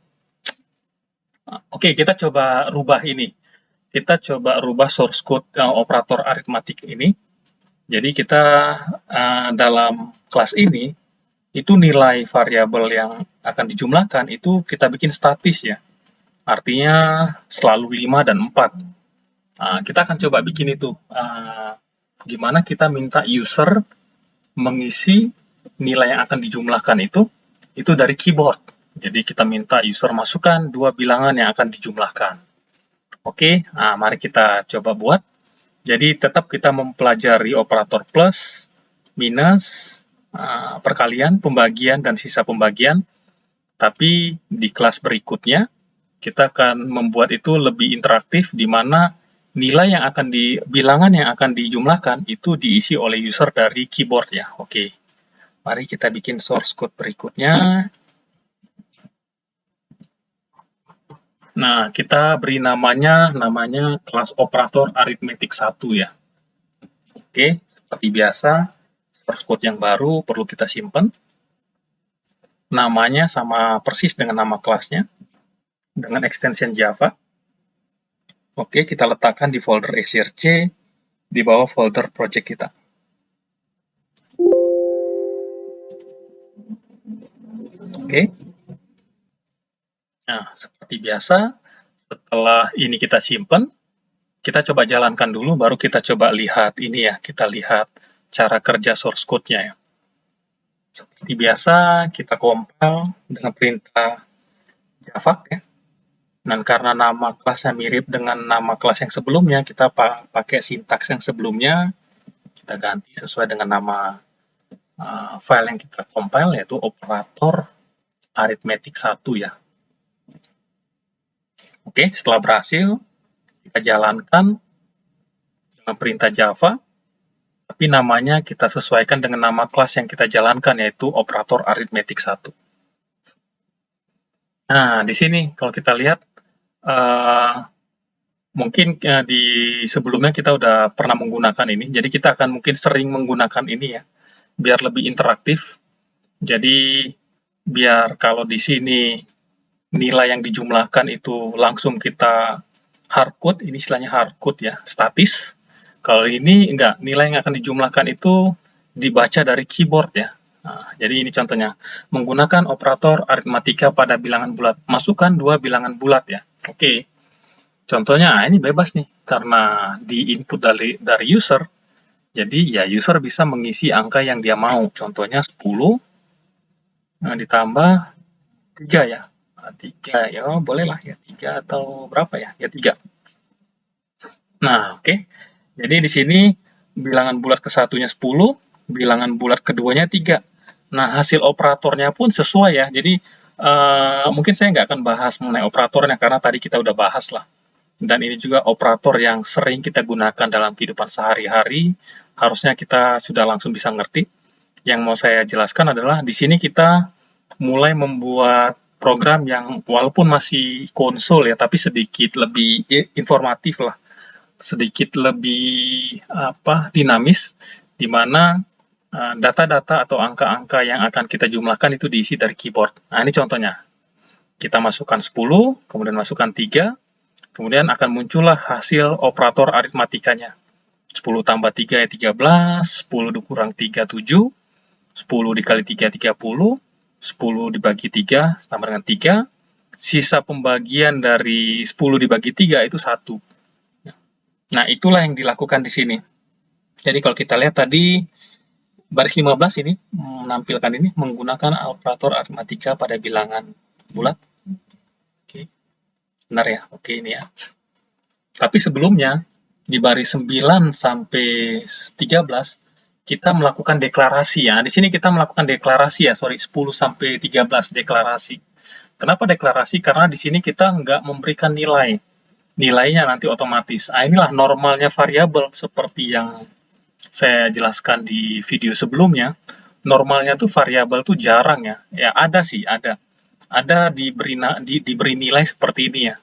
Oke, kita coba rubah ini. Kita coba rubah source code operator aritmatik ini. Jadi kita dalam kelas ini, itu nilai variabel yang akan dijumlahkan itu kita bikin statis ya. Artinya selalu 5 dan 4. Kita akan coba bikin itu. Gimana kita minta user mengisi nilai yang akan dijumlahkan itu dari keyboard. Jadi kita minta user masukkan 2 bilangan yang akan dijumlahkan. Oke, mari kita coba buat. Jadi tetap kita mempelajari operator plus, minus, perkalian, pembagian, dan sisa pembagian. Tapi di kelas berikutnya, kita akan membuat itu lebih interaktif, di mana nilai yang akan bilangan yang akan dijumlahkan itu diisi oleh user dari keyboard ya. Oke, mari kita bikin source code berikutnya. Nah, kita beri namanya kelas operator aritmetik 1 ya. Oke, seperti biasa, source code yang baru perlu kita simpan. Namanya sama persis dengan nama kelasnya, dengan extension Java. Oke, kita letakkan di folder src di bawah folder project kita. Oke. Nah, seperti biasa, setelah ini kita simpan, kita coba jalankan dulu, baru kita coba lihat ini ya, kita lihat cara kerja source code-nya ya. Seperti biasa, kita compile dengan perintah Java ya. Dan karena nama kelasnya mirip dengan nama kelas yang sebelumnya, kita pakai sintaks yang sebelumnya, kita ganti sesuai dengan nama file yang kita compile, yaitu operator aritmetik 1 ya. Oke, setelah berhasil, kita jalankan dengan perintah Java, tapi namanya kita sesuaikan dengan nama kelas yang kita jalankan, yaitu operator aritmetik 1. Nah, di sini kalau kita lihat, mungkin di sebelumnya kita udah pernah menggunakan ini, jadi kita akan mungkin sering menggunakan ini ya, biar lebih interaktif. Jadi biar kalau di sini nilai yang dijumlahkan itu langsung kita hardcode, ini istilahnya hardcode ya, statis. Kalau ini enggak, nilai yang akan dijumlahkan itu dibaca dari keyboard ya. Nah, jadi ini contohnya, menggunakan operator aritmatika pada bilangan bulat. Masukkan 2 bilangan bulat ya. Oke. Contohnya, ini bebas nih, karena di input dari user, jadi ya user bisa mengisi angka yang dia mau. Contohnya 10, ditambah 3 ya. 3 ya, bolehlah ya, 3 atau berapa ya? Ya 3. Nah, oke. Jadi di sini bilangan bulat ke-1-nya 10, bilangan bulat keduanya 3. Nah, hasil operatornya pun sesuai ya. Jadi mungkin saya nggak akan bahas mengenai operatornya karena tadi kita udah bahas lah. Dan ini juga operator yang sering kita gunakan dalam kehidupan sehari-hari. Harusnya kita sudah langsung bisa ngerti. Yang mau saya jelaskan adalah di sini kita mulai membuat program yang walaupun masih konsol ya, tapi sedikit lebih informatif lah, sedikit lebih dinamis, di mana data-data atau angka-angka yang akan kita jumlahkan itu diisi dari keyboard. Nah, ini contohnya. Kita masukkan 10, kemudian masukkan 3, kemudian akan muncullah hasil operator aritmatikanya. 10 tambah 3 ya 13, 10 dikurang 3, 7, 10 dikali 3, 30, 10 dibagi 3 sama dengan 3, sisa pembagian dari 10 dibagi 3 itu 1. Nah, itulah yang dilakukan di sini. Jadi kalau kita lihat tadi, baris 15 ini menampilkan ini menggunakan operator aritmatika pada bilangan bulat. Oke. Benar ya? Oke, ini ya. Tapi sebelumnya, di baris 9 sampai 13, kita melakukan deklarasi ya. Di sini kita melakukan deklarasi ya, 10 sampai 13 deklarasi. Kenapa deklarasi? Karena di sini kita nggak memberikan nilai. Nilainya nanti otomatis. Inilah normalnya variabel seperti yang saya jelaskan di video sebelumnya. Normalnya tuh variabel tuh jarang ya. Ya ada sih, ada. Ada diberi nilai seperti ini ya.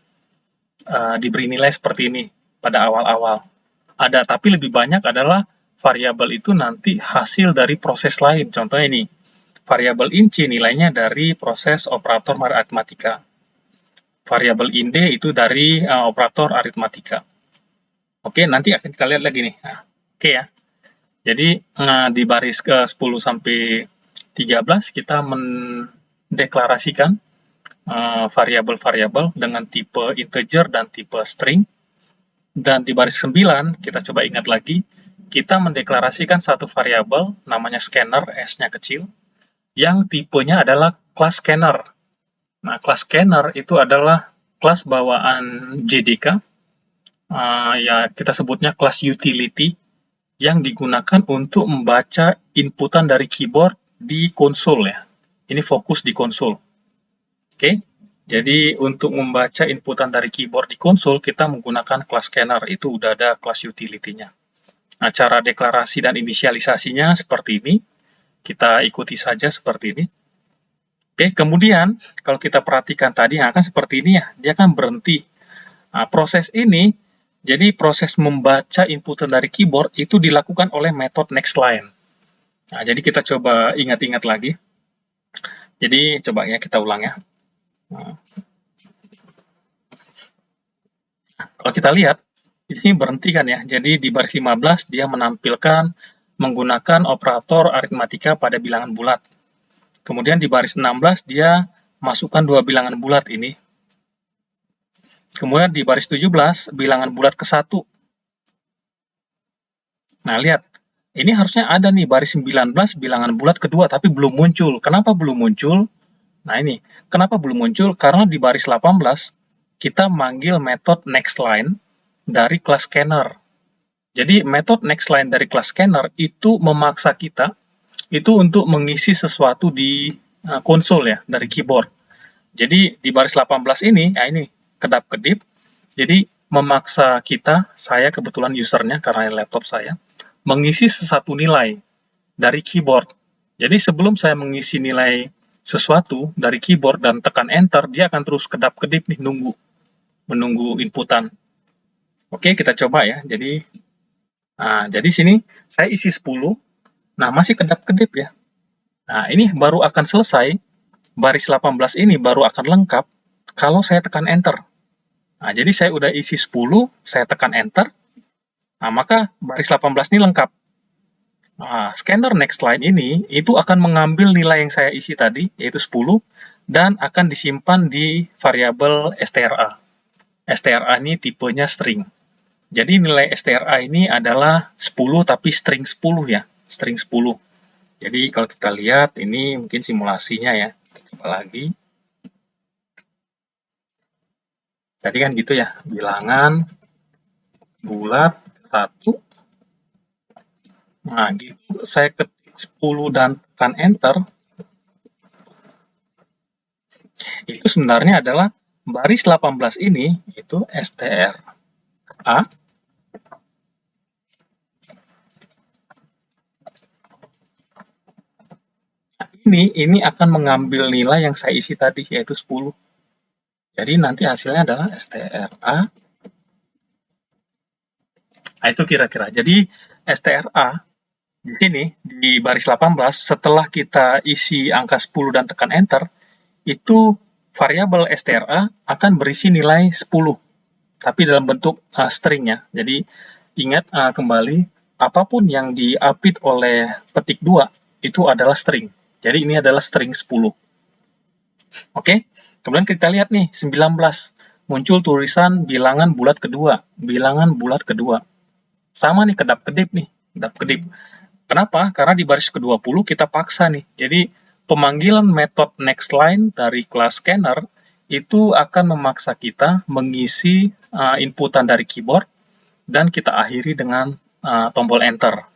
diberi nilai seperti ini pada awal-awal. Ada, tapi lebih banyak adalah variabel itu nanti hasil dari proses lain. Contohnya ini, variabel inci nilainya dari proses operator aritmatika. Variabel inde itu dari operator aritmatika. Oke, nanti akan kita lihat lagi nih. Nah, oke ya. Jadi di baris ke 10 sampai 13 kita mendeklarasikan variabel-variabel dengan tipe integer dan tipe string. Dan di baris 9 kita coba ingat lagi, kita mendeklarasikan satu variabel namanya scanner, S-nya kecil, yang tipenya adalah kelas scanner. Nah, kelas scanner itu adalah kelas bawaan JDK, ya kita sebutnya kelas utility, yang digunakan untuk membaca inputan dari keyboard di konsol ya. Ini fokus di konsol. Oke, jadi untuk membaca inputan dari keyboard di konsol, kita menggunakan kelas scanner, itu udah ada kelas utility-nya. Nah, cara deklarasi dan inisialisasinya seperti ini, kita ikuti saja seperti ini. Oke, kemudian kalau kita perhatikan tadi akan seperti ini ya, dia akan berhenti. Nah, proses ini, jadi proses membaca inputan dari keyboard itu dilakukan oleh metode nextLine. Nah, jadi kita coba ingat-ingat lagi. Jadi coba ya kita ulang ya. Nah, kalau kita lihat, ini berhenti kan ya. Jadi di baris 15 dia menampilkan menggunakan operator aritmatika pada bilangan bulat. Kemudian di baris 16 dia masukkan dua bilangan bulat ini. Kemudian di baris 17 bilangan bulat ke-1. Nah, lihat. Ini harusnya ada nih baris 19 bilangan bulat kedua tapi belum muncul. Kenapa belum muncul? Nah, ini. Kenapa belum muncul? Karena di baris 18 kita manggil metode nextLine dari kelas scanner. Jadi metode nextLine dari kelas scanner itu memaksa kita itu untuk mengisi sesuatu di konsol ya, dari keyboard. Jadi di baris 18 ini, ya ini kedap-kedip. Jadi memaksa kita, saya kebetulan usernya karena laptop saya, mengisi sesuatu nilai dari keyboard. Jadi sebelum saya mengisi nilai sesuatu dari keyboard dan tekan enter, dia akan terus kedap-kedip nih menunggu inputan. Oke, kita coba ya. Jadi sini saya isi 10. Nah, masih kedap-kedip ya. Nah, ini baru akan selesai. Baris 18 ini baru akan lengkap kalau saya tekan enter. Nah, jadi saya udah isi 10, saya tekan enter. Nah, maka baris 18 ini lengkap. Nah, scanner nextLine ini itu akan mengambil nilai yang saya isi tadi, yaitu 10, dan akan disimpan di variabel STRA. STRA ini tipenya string. Jadi nilai STRA ini adalah 10 tapi string 10 ya, string 10. Jadi kalau kita lihat ini mungkin simulasinya ya. Kita coba lagi. Tadi kan gitu ya, bilangan bulat 1. Nah, gitu saya ketik 10 dan tekan enter. Itu sebenarnya adalah baris 18 ini itu STRA. Ini akan mengambil nilai yang saya isi tadi, yaitu 10. Jadi nanti hasilnya adalah STRA. Nah, itu kira-kira. Jadi STRA di sini, di baris 18, setelah kita isi angka 10 dan tekan enter, itu variabel STRA akan berisi nilai 10, tapi dalam bentuk string ya. Jadi ingat kembali, apapun yang diapit oleh petik 2, itu adalah string. Jadi ini adalah string 10. Oke, kemudian kita lihat nih, 19. Muncul tulisan bilangan bulat kedua. Bilangan bulat kedua. Sama nih, kedap-kedip nih. Kedap-kedip. Kenapa? Karena di baris ke-20 kita paksa nih. Jadi pemanggilan metode nextLine dari kelas scanner itu akan memaksa kita mengisi inputan dari keyboard dan kita akhiri dengan tombol enter.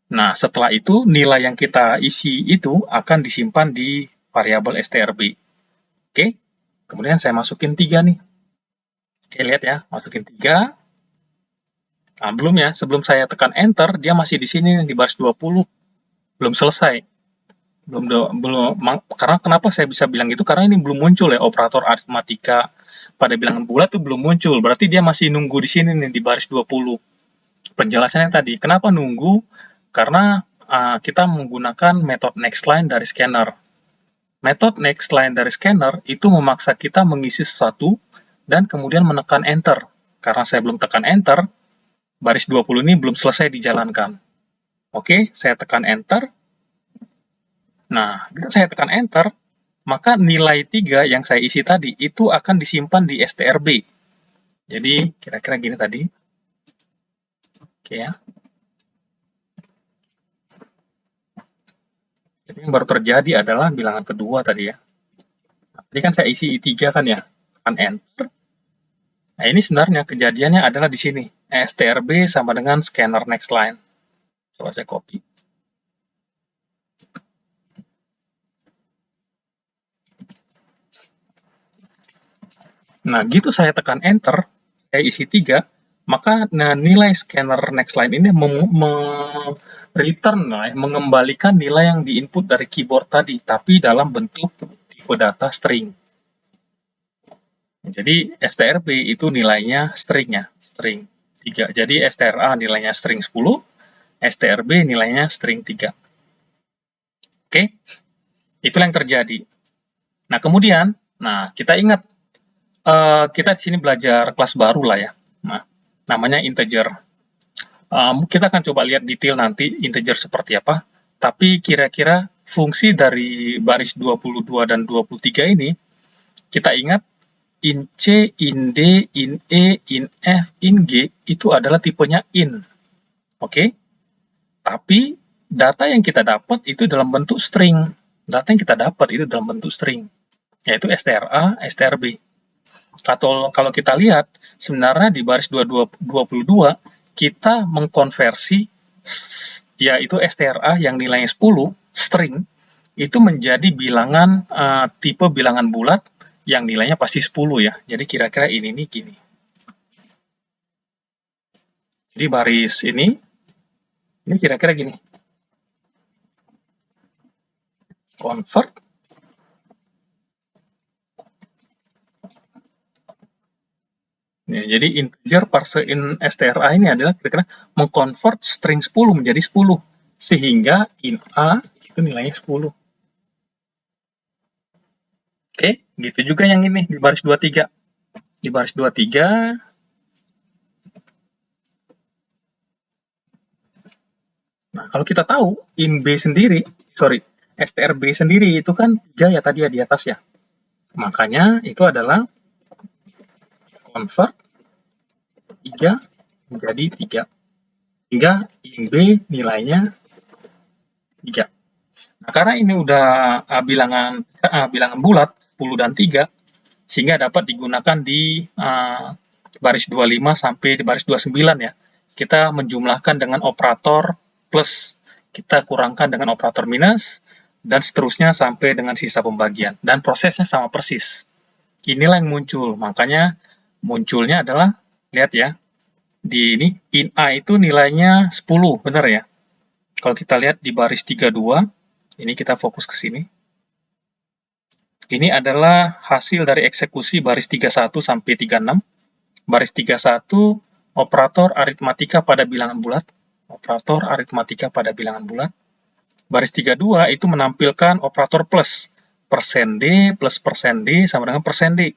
Nah, setelah itu nilai yang kita isi itu akan disimpan di variabel strb. Oke, kemudian saya masukin 3 nih. Oke, lihat ya, masukin 3. Nah, belum ya, sebelum saya tekan enter, dia masih di sini di baris 20. Belum selesai. Karena kenapa saya bisa bilang gitu? Karena ini belum muncul ya, operator aritmatika pada bilangan bulat itu belum muncul. Berarti dia masih nunggu di sini nih, di baris 20. Penjelasannya tadi, kenapa nunggu? Karena kita menggunakan metode next line dari scanner. Metode next line dari scanner itu memaksa kita mengisi sesuatu dan kemudian menekan enter. Karena saya belum tekan enter, baris 20 ini belum selesai dijalankan. Oke, saya tekan enter. Nah, bila saya tekan enter, maka nilai 3 yang saya isi tadi itu akan disimpan di strb. Jadi, kira-kira gini tadi. Oke ya. Jadi yang baru terjadi adalah bilangan kedua tadi ya. Tadi kan saya isi I3 kan ya. Tekan enter. Nah, ini sebenarnya kejadiannya adalah di sini. strb sama dengan scanner next line. Coba saya copy. Nah, gitu saya tekan enter, saya isi 3, maka nilai scanner next line ini return, mengembalikan nilai yang diinput dari keyboard tadi, tapi dalam bentuk tipe data string. Jadi strb itu nilainya stringnya, string 3. Jadi STRA nilainya string 10, strb nilainya string 3. Oke, itulah yang terjadi. Nah, kemudian, kita ingat, kita di sini belajar kelas baru lah ya. Nah, namanya integer. Kita akan coba lihat detail nanti integer seperti apa. Tapi kira-kira fungsi dari baris 22 dan 23 ini, kita ingat in C, in D, in E, in F, in G itu adalah tipenya in. Oke? Tapi data yang kita dapat itu dalam bentuk string. Data yang kita dapat itu dalam bentuk string, yaitu STRA, STRB. Kalau kita lihat, sebenarnya di baris 22 kita mengkonversi yaitu STRA yang nilainya 10, string, itu menjadi bilangan tipe bilangan bulat yang nilainya pasti 10 ya. Jadi kira-kira ini nih gini. Jadi baris ini kira-kira gini. Convert ya, jadi integer parseIn STRA ini adalah kira-kira mengconvert string 10 menjadi 10. Sehingga in A itu nilainya 10. Oke, gitu juga yang ini di baris 23. Di baris 23, nah kalau kita tahu in B sendiri, strb sendiri itu kan 3 ya tadi ya di atas ya. Makanya itu adalah convert 3 menjadi 3. Hingga in B nilainya 3. Nah, karena ini udah bilangan bulat 10 dan 3, sehingga dapat digunakan di baris 25 sampai di baris 29 ya. Kita menjumlahkan dengan operator plus, kita kurangkan dengan operator minus, dan seterusnya sampai dengan sisa pembagian. Dan prosesnya sama persis. Inilah yang muncul. Makanya munculnya adalah, lihat ya, di ini, in A itu nilainya 10, benar ya? Kalau kita lihat di baris 32, ini kita fokus ke sini. Ini adalah hasil dari eksekusi baris 31 sampai 36. Baris 31, operator aritmatika pada bilangan bulat. Operator aritmatika pada bilangan bulat. Baris 32 itu menampilkan operator plus. Persen D plus persen D sama dengan persen D.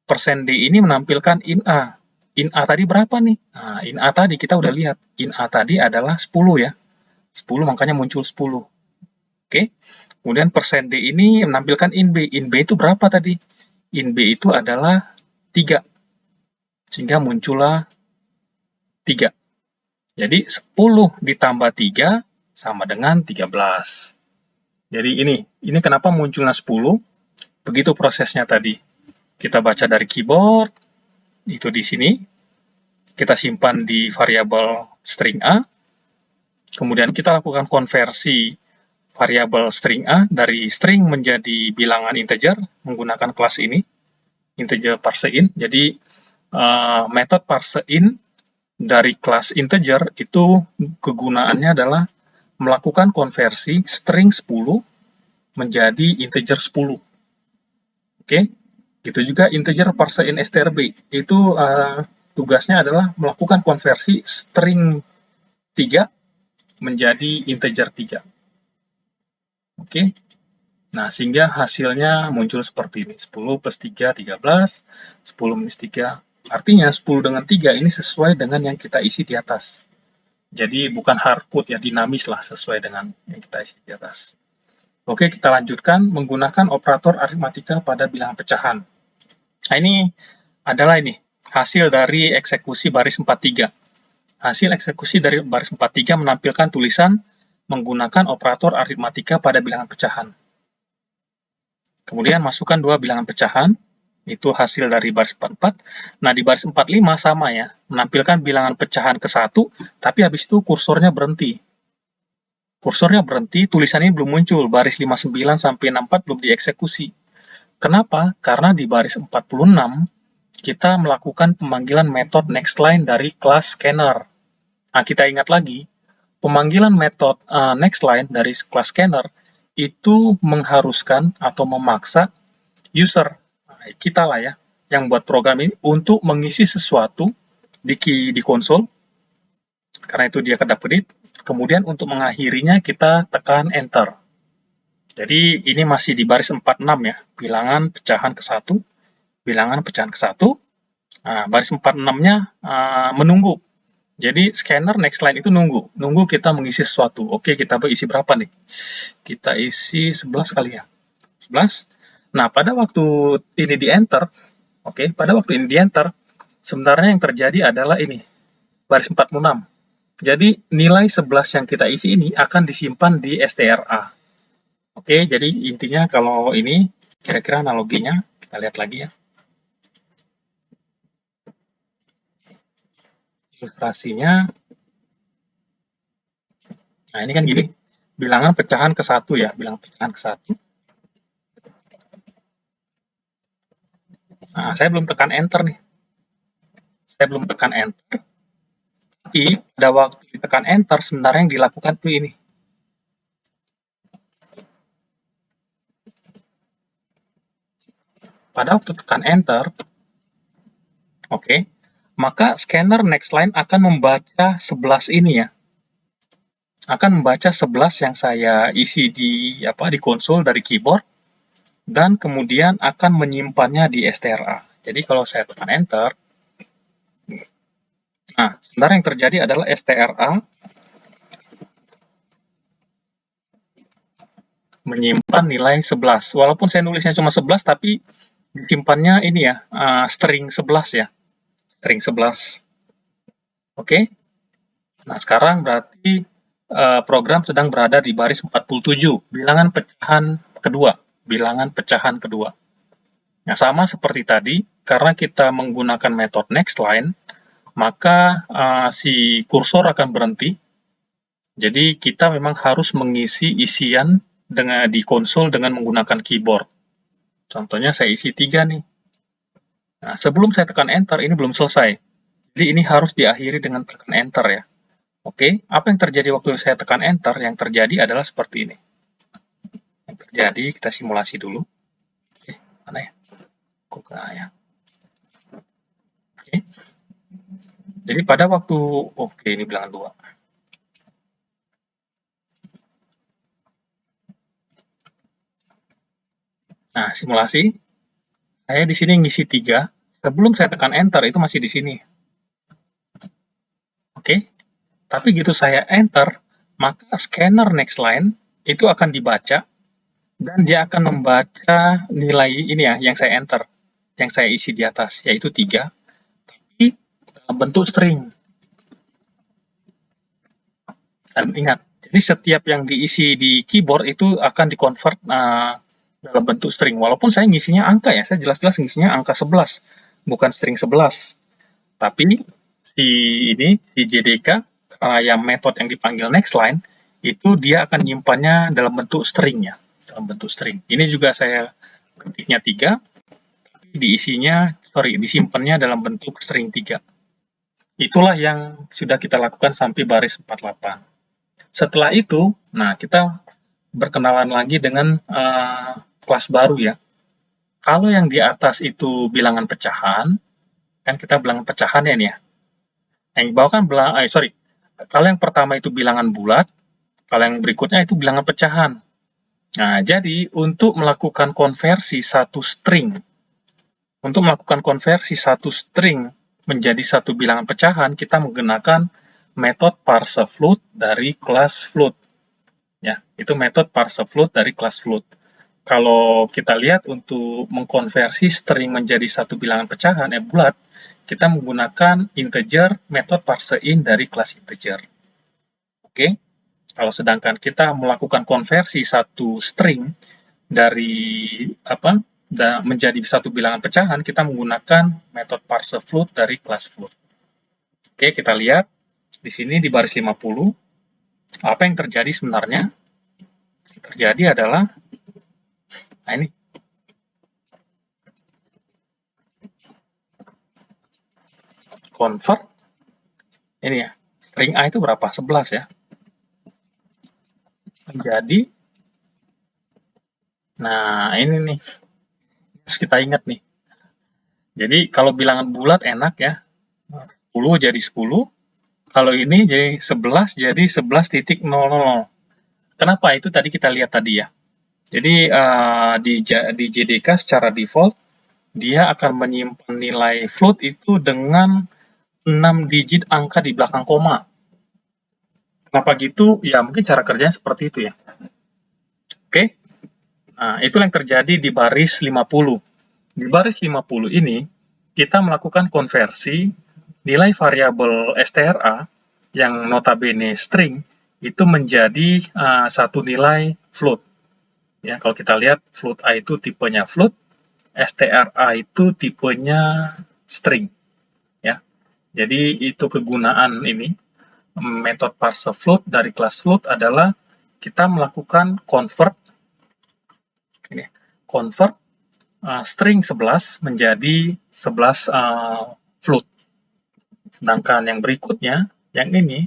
Persen D ini menampilkan in A. In A tadi berapa nih? Nah, in A tadi kita udah lihat. In A tadi adalah 10 ya. 10 makanya muncul 10. Oke. Kemudian persen D ini menampilkan in B. In B itu berapa tadi? In B itu adalah 3. Sehingga muncullah 3. Jadi 10 ditambah 3 sama dengan 13. Jadi ini kenapa munculnya 10? Begitu prosesnya tadi. Kita baca dari keyboard, itu di sini. Kita simpan di variabel string A. Kemudian kita lakukan konversi variabel string A dari string menjadi bilangan integer menggunakan kelas ini, integer parseIn. Jadi metode parseIn dari kelas integer itu kegunaannya adalah melakukan konversi string 10 menjadi integer 10. Oke, gitu juga integer parse in strb, itu tugasnya adalah melakukan konversi string 3 menjadi integer 3. Oke, nah sehingga hasilnya muncul seperti ini, 10 plus 3, 13, 10 minus 3, artinya 10 dengan 3 ini sesuai dengan yang kita isi di atas. Jadi bukan hardcode ya, dinamis lah sesuai dengan yang kita isi di atas. Oke, kita lanjutkan menggunakan operator aritmatika pada bilangan pecahan. Nah, ini adalah hasil dari eksekusi baris 43. Hasil eksekusi dari baris 43 menampilkan tulisan menggunakan operator aritmatika pada bilangan pecahan. Kemudian masukkan dua bilangan pecahan, itu hasil dari baris 44. Nah, di baris 45 sama ya, menampilkan bilangan pecahan ke 1, tapi habis itu kursornya berhenti. Kursornya berhenti, tulisan ini belum muncul, baris 59 sampai 64 belum dieksekusi. Kenapa? Karena di baris 46, kita melakukan pemanggilan metode nextLine dari kelas scanner. Nah, kita ingat lagi, pemanggilan metode nextLine dari kelas scanner itu mengharuskan atau memaksa user, kita lah ya, yang buat program ini untuk mengisi sesuatu di konsol, karena itu dia kedap-kedip, kemudian untuk mengakhirinya kita tekan enter. Jadi ini masih di baris 46 ya, bilangan pecahan ke 1, bilangan pecahan ke 1, nah, baris 46-nya menunggu. Jadi scanner nextLine itu nunggu kita mengisi sesuatu. Oke, kita isi berapa nih? Kita isi 11 kali ya. 11. Nah, pada waktu ini di enter, pada waktu ini di enter, sebenarnya yang terjadi adalah ini, baris 46. Jadi nilai 11 yang kita isi ini akan disimpan di STRA. Oke, jadi intinya kalau ini kira-kira analoginya, kita lihat lagi ya. Ilustrasinya, nah ini kan gini, bilangan pecahan ke 1 ya, bilangan pecahan ke 1. Nah, saya belum tekan enter nih. Saya belum tekan enter. Tapi pada waktu ditekan enter, sebenarnya yang dilakukan tuh ini. Pada waktu tekan enter, maka scanner nextLine akan membaca 11 ini ya. Akan membaca 11 yang saya isi di konsol dari keyboard, dan kemudian akan menyimpannya di STRA. Jadi kalau saya tekan enter, nah, sebenarnya yang terjadi adalah STRA menyimpan nilai 11. Walaupun saya nulisnya cuma 11, tapi disimpannya ini ya, string 11 ya. String 11. Oke. Nah, sekarang berarti program sedang berada di baris 47, bilangan pecahan kedua. Bilangan pecahan kedua. Nah, sama seperti tadi, karena kita menggunakan metode nextLine, maka si kursor akan berhenti. Jadi kita memang harus mengisi isian di konsol dengan menggunakan keyboard. Contohnya saya isi 3 nih. Nah, sebelum saya tekan enter, ini belum selesai. Jadi ini harus diakhiri dengan tekan enter ya. Oke, apa yang terjadi waktu saya tekan enter? Yang terjadi adalah seperti ini. Yang terjadi, kita simulasi dulu. Oke, mana ya? Kok ya? Oke. Jadi pada waktu, ini bilangan 2. Nah, simulasi. Saya di sini ngisi 3. Sebelum saya tekan enter, itu masih di sini. Oke. Tapi gitu saya enter, maka scanner nextLine itu akan dibaca, dan dia akan membaca nilai ini ya, yang saya enter, yang saya isi di atas, yaitu 3, tapi dalam bentuk string. Dan ingat, jadi setiap yang diisi di keyboard itu akan dikonvert dalam bentuk string. Walaupun saya ngisinya angka ya, saya jelas-jelas ngisinya angka 11, bukan string 11. Tapi di JDK, yang metode yang dipanggil nextLine, itu dia akan nyimpannya dalam bentuk string ya, dalam bentuk string. Ini juga saya ketiknya 3, tapi disimpannya dalam bentuk string 3. Itulah yang sudah kita lakukan sampai baris 48. Setelah itu, nah kita berkenalan lagi dengan kelas baru ya. Kalau yang di atas itu bilangan pecahan, kan kita bilangan pecahan ya nih ya. Yang di bawah kan kalau yang pertama itu bilangan bulat, kalau yang berikutnya itu bilangan pecahan. Nah, jadi untuk melakukan konversi satu string menjadi satu bilangan pecahan, kita menggunakan metode parse float dari kelas float. Ya, itu metode parse float dari kelas float. Kalau kita lihat untuk mengkonversi string menjadi satu bilangan pecahan bulat, kita menggunakan integer metode parseInt dari kelas integer. Oke. Kalau sedangkan kita melakukan konversi satu string dari menjadi satu bilangan pecahan, kita menggunakan metode parse float dari kelas float. Oke, kita lihat di sini di baris 50, apa yang terjadi sebenarnya? Yang terjadi adalah, nah ini, convert, ini ya, string A itu berapa? 11 ya. Menjadi, nah ini nih, harus kita ingat nih. Jadi kalau bilangan bulat enak ya, 10 jadi 10, kalau ini jadi 11 jadi 11.00. Kenapa? Itu tadi kita lihat tadi ya. Jadi di JDK secara default, dia akan menyimpan nilai float itu dengan 6 digit angka di belakang koma. Kenapa gitu? Ya mungkin cara kerjanya seperti itu ya. Oke? Nah, itulah yang terjadi di baris 50. Di baris 50 ini, kita melakukan konversi nilai variabel STRA yang notabene string itu menjadi satu nilai float. Ya, kalau kita lihat float A itu tipenya float, STRA itu tipenya string. Ya, jadi itu kegunaan ini metode parse float dari kelas float adalah kita melakukan convert string 11 menjadi 11 float. Sedangkan yang berikutnya, yang ini,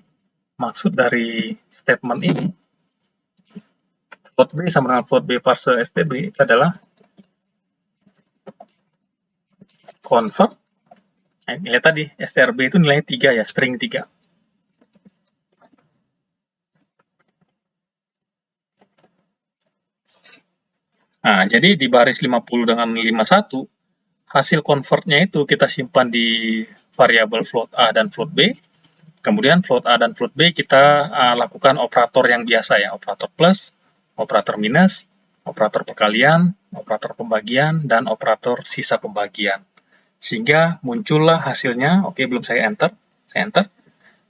maksud dari statement ini, float B sama dengan float B parse STB adalah convert, lihat tadi, STRB itu nilainya 3 ya, string 3. Nah, jadi di baris 50 dengan 51, hasil convert-nya itu kita simpan di variabel float A dan float B. Kemudian float A dan float B kita lakukan operator yang biasa ya, operator plus, operator minus, operator perkalian, operator pembagian, dan operator sisa pembagian. Sehingga muncullah hasilnya, oke belum saya enter,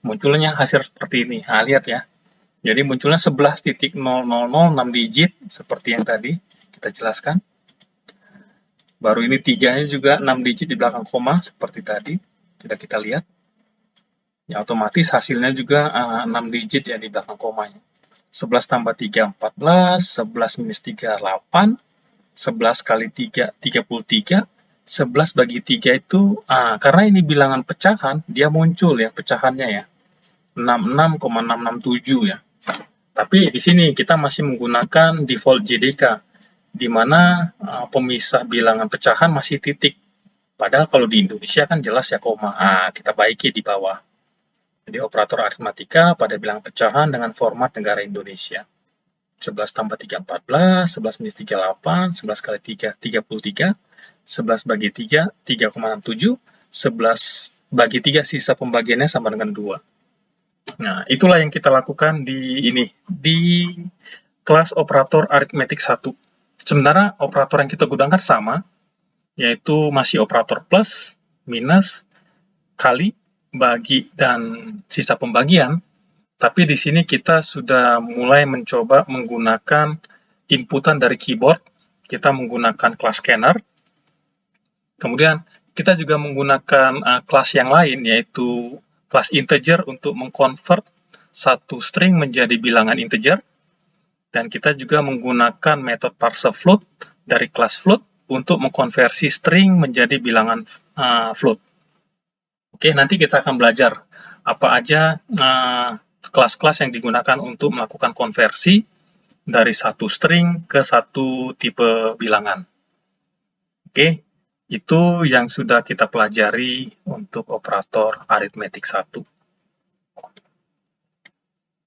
munculnya hasil seperti ini. Nah, lihat ya. Jadi munculnya 11.000 6 digit seperti yang tadi kita jelaskan. Baru ini 3-nya juga 6 digit di belakang koma seperti tadi. Tidak kita lihat. Ya otomatis hasilnya juga 6 digit ya di belakang komanya. 11 tambah 3 14, 11 minus 3 8, 11 kali 3 33, 11 bagi 3 itu karena ini bilangan pecahan, dia muncul ya pecahannya ya. 66,667 ya. Tapi di sini kita masih menggunakan default JDK, di mana pemisah bilangan pecahan masih titik. Padahal kalau di Indonesia kan jelas ya koma. Kita baiki di bawah. Jadi operator aritmatika pada bilangan pecahan dengan format negara Indonesia. 11 tambah 3 14, 11 minus 3 8, 11 kali 3 33, 11 bagi 3 3,67, 11 bagi 3 sisa pembagiannya sama dengan 2. Nah, itulah yang kita lakukan di kelas operator aritmetik 1. Sebenarnya operator yang kita gunakan sama, yaitu masih operator plus, minus, kali, bagi, dan sisa pembagian. Tapi di sini kita sudah mulai mencoba menggunakan inputan dari keyboard. Kita menggunakan kelas scanner. Kemudian kita juga menggunakan kelas yang lain, yaitu kelas integer untuk mengkonvert satu string menjadi bilangan integer. Dan kita juga menggunakan metode parse float dari kelas float untuk mengkonversi string menjadi bilangan float. Oke, nanti kita akan belajar apa aja kelas-kelas yang digunakan untuk melakukan konversi dari satu string ke satu tipe bilangan. Oke, itu yang sudah kita pelajari untuk operator aritmetik 1.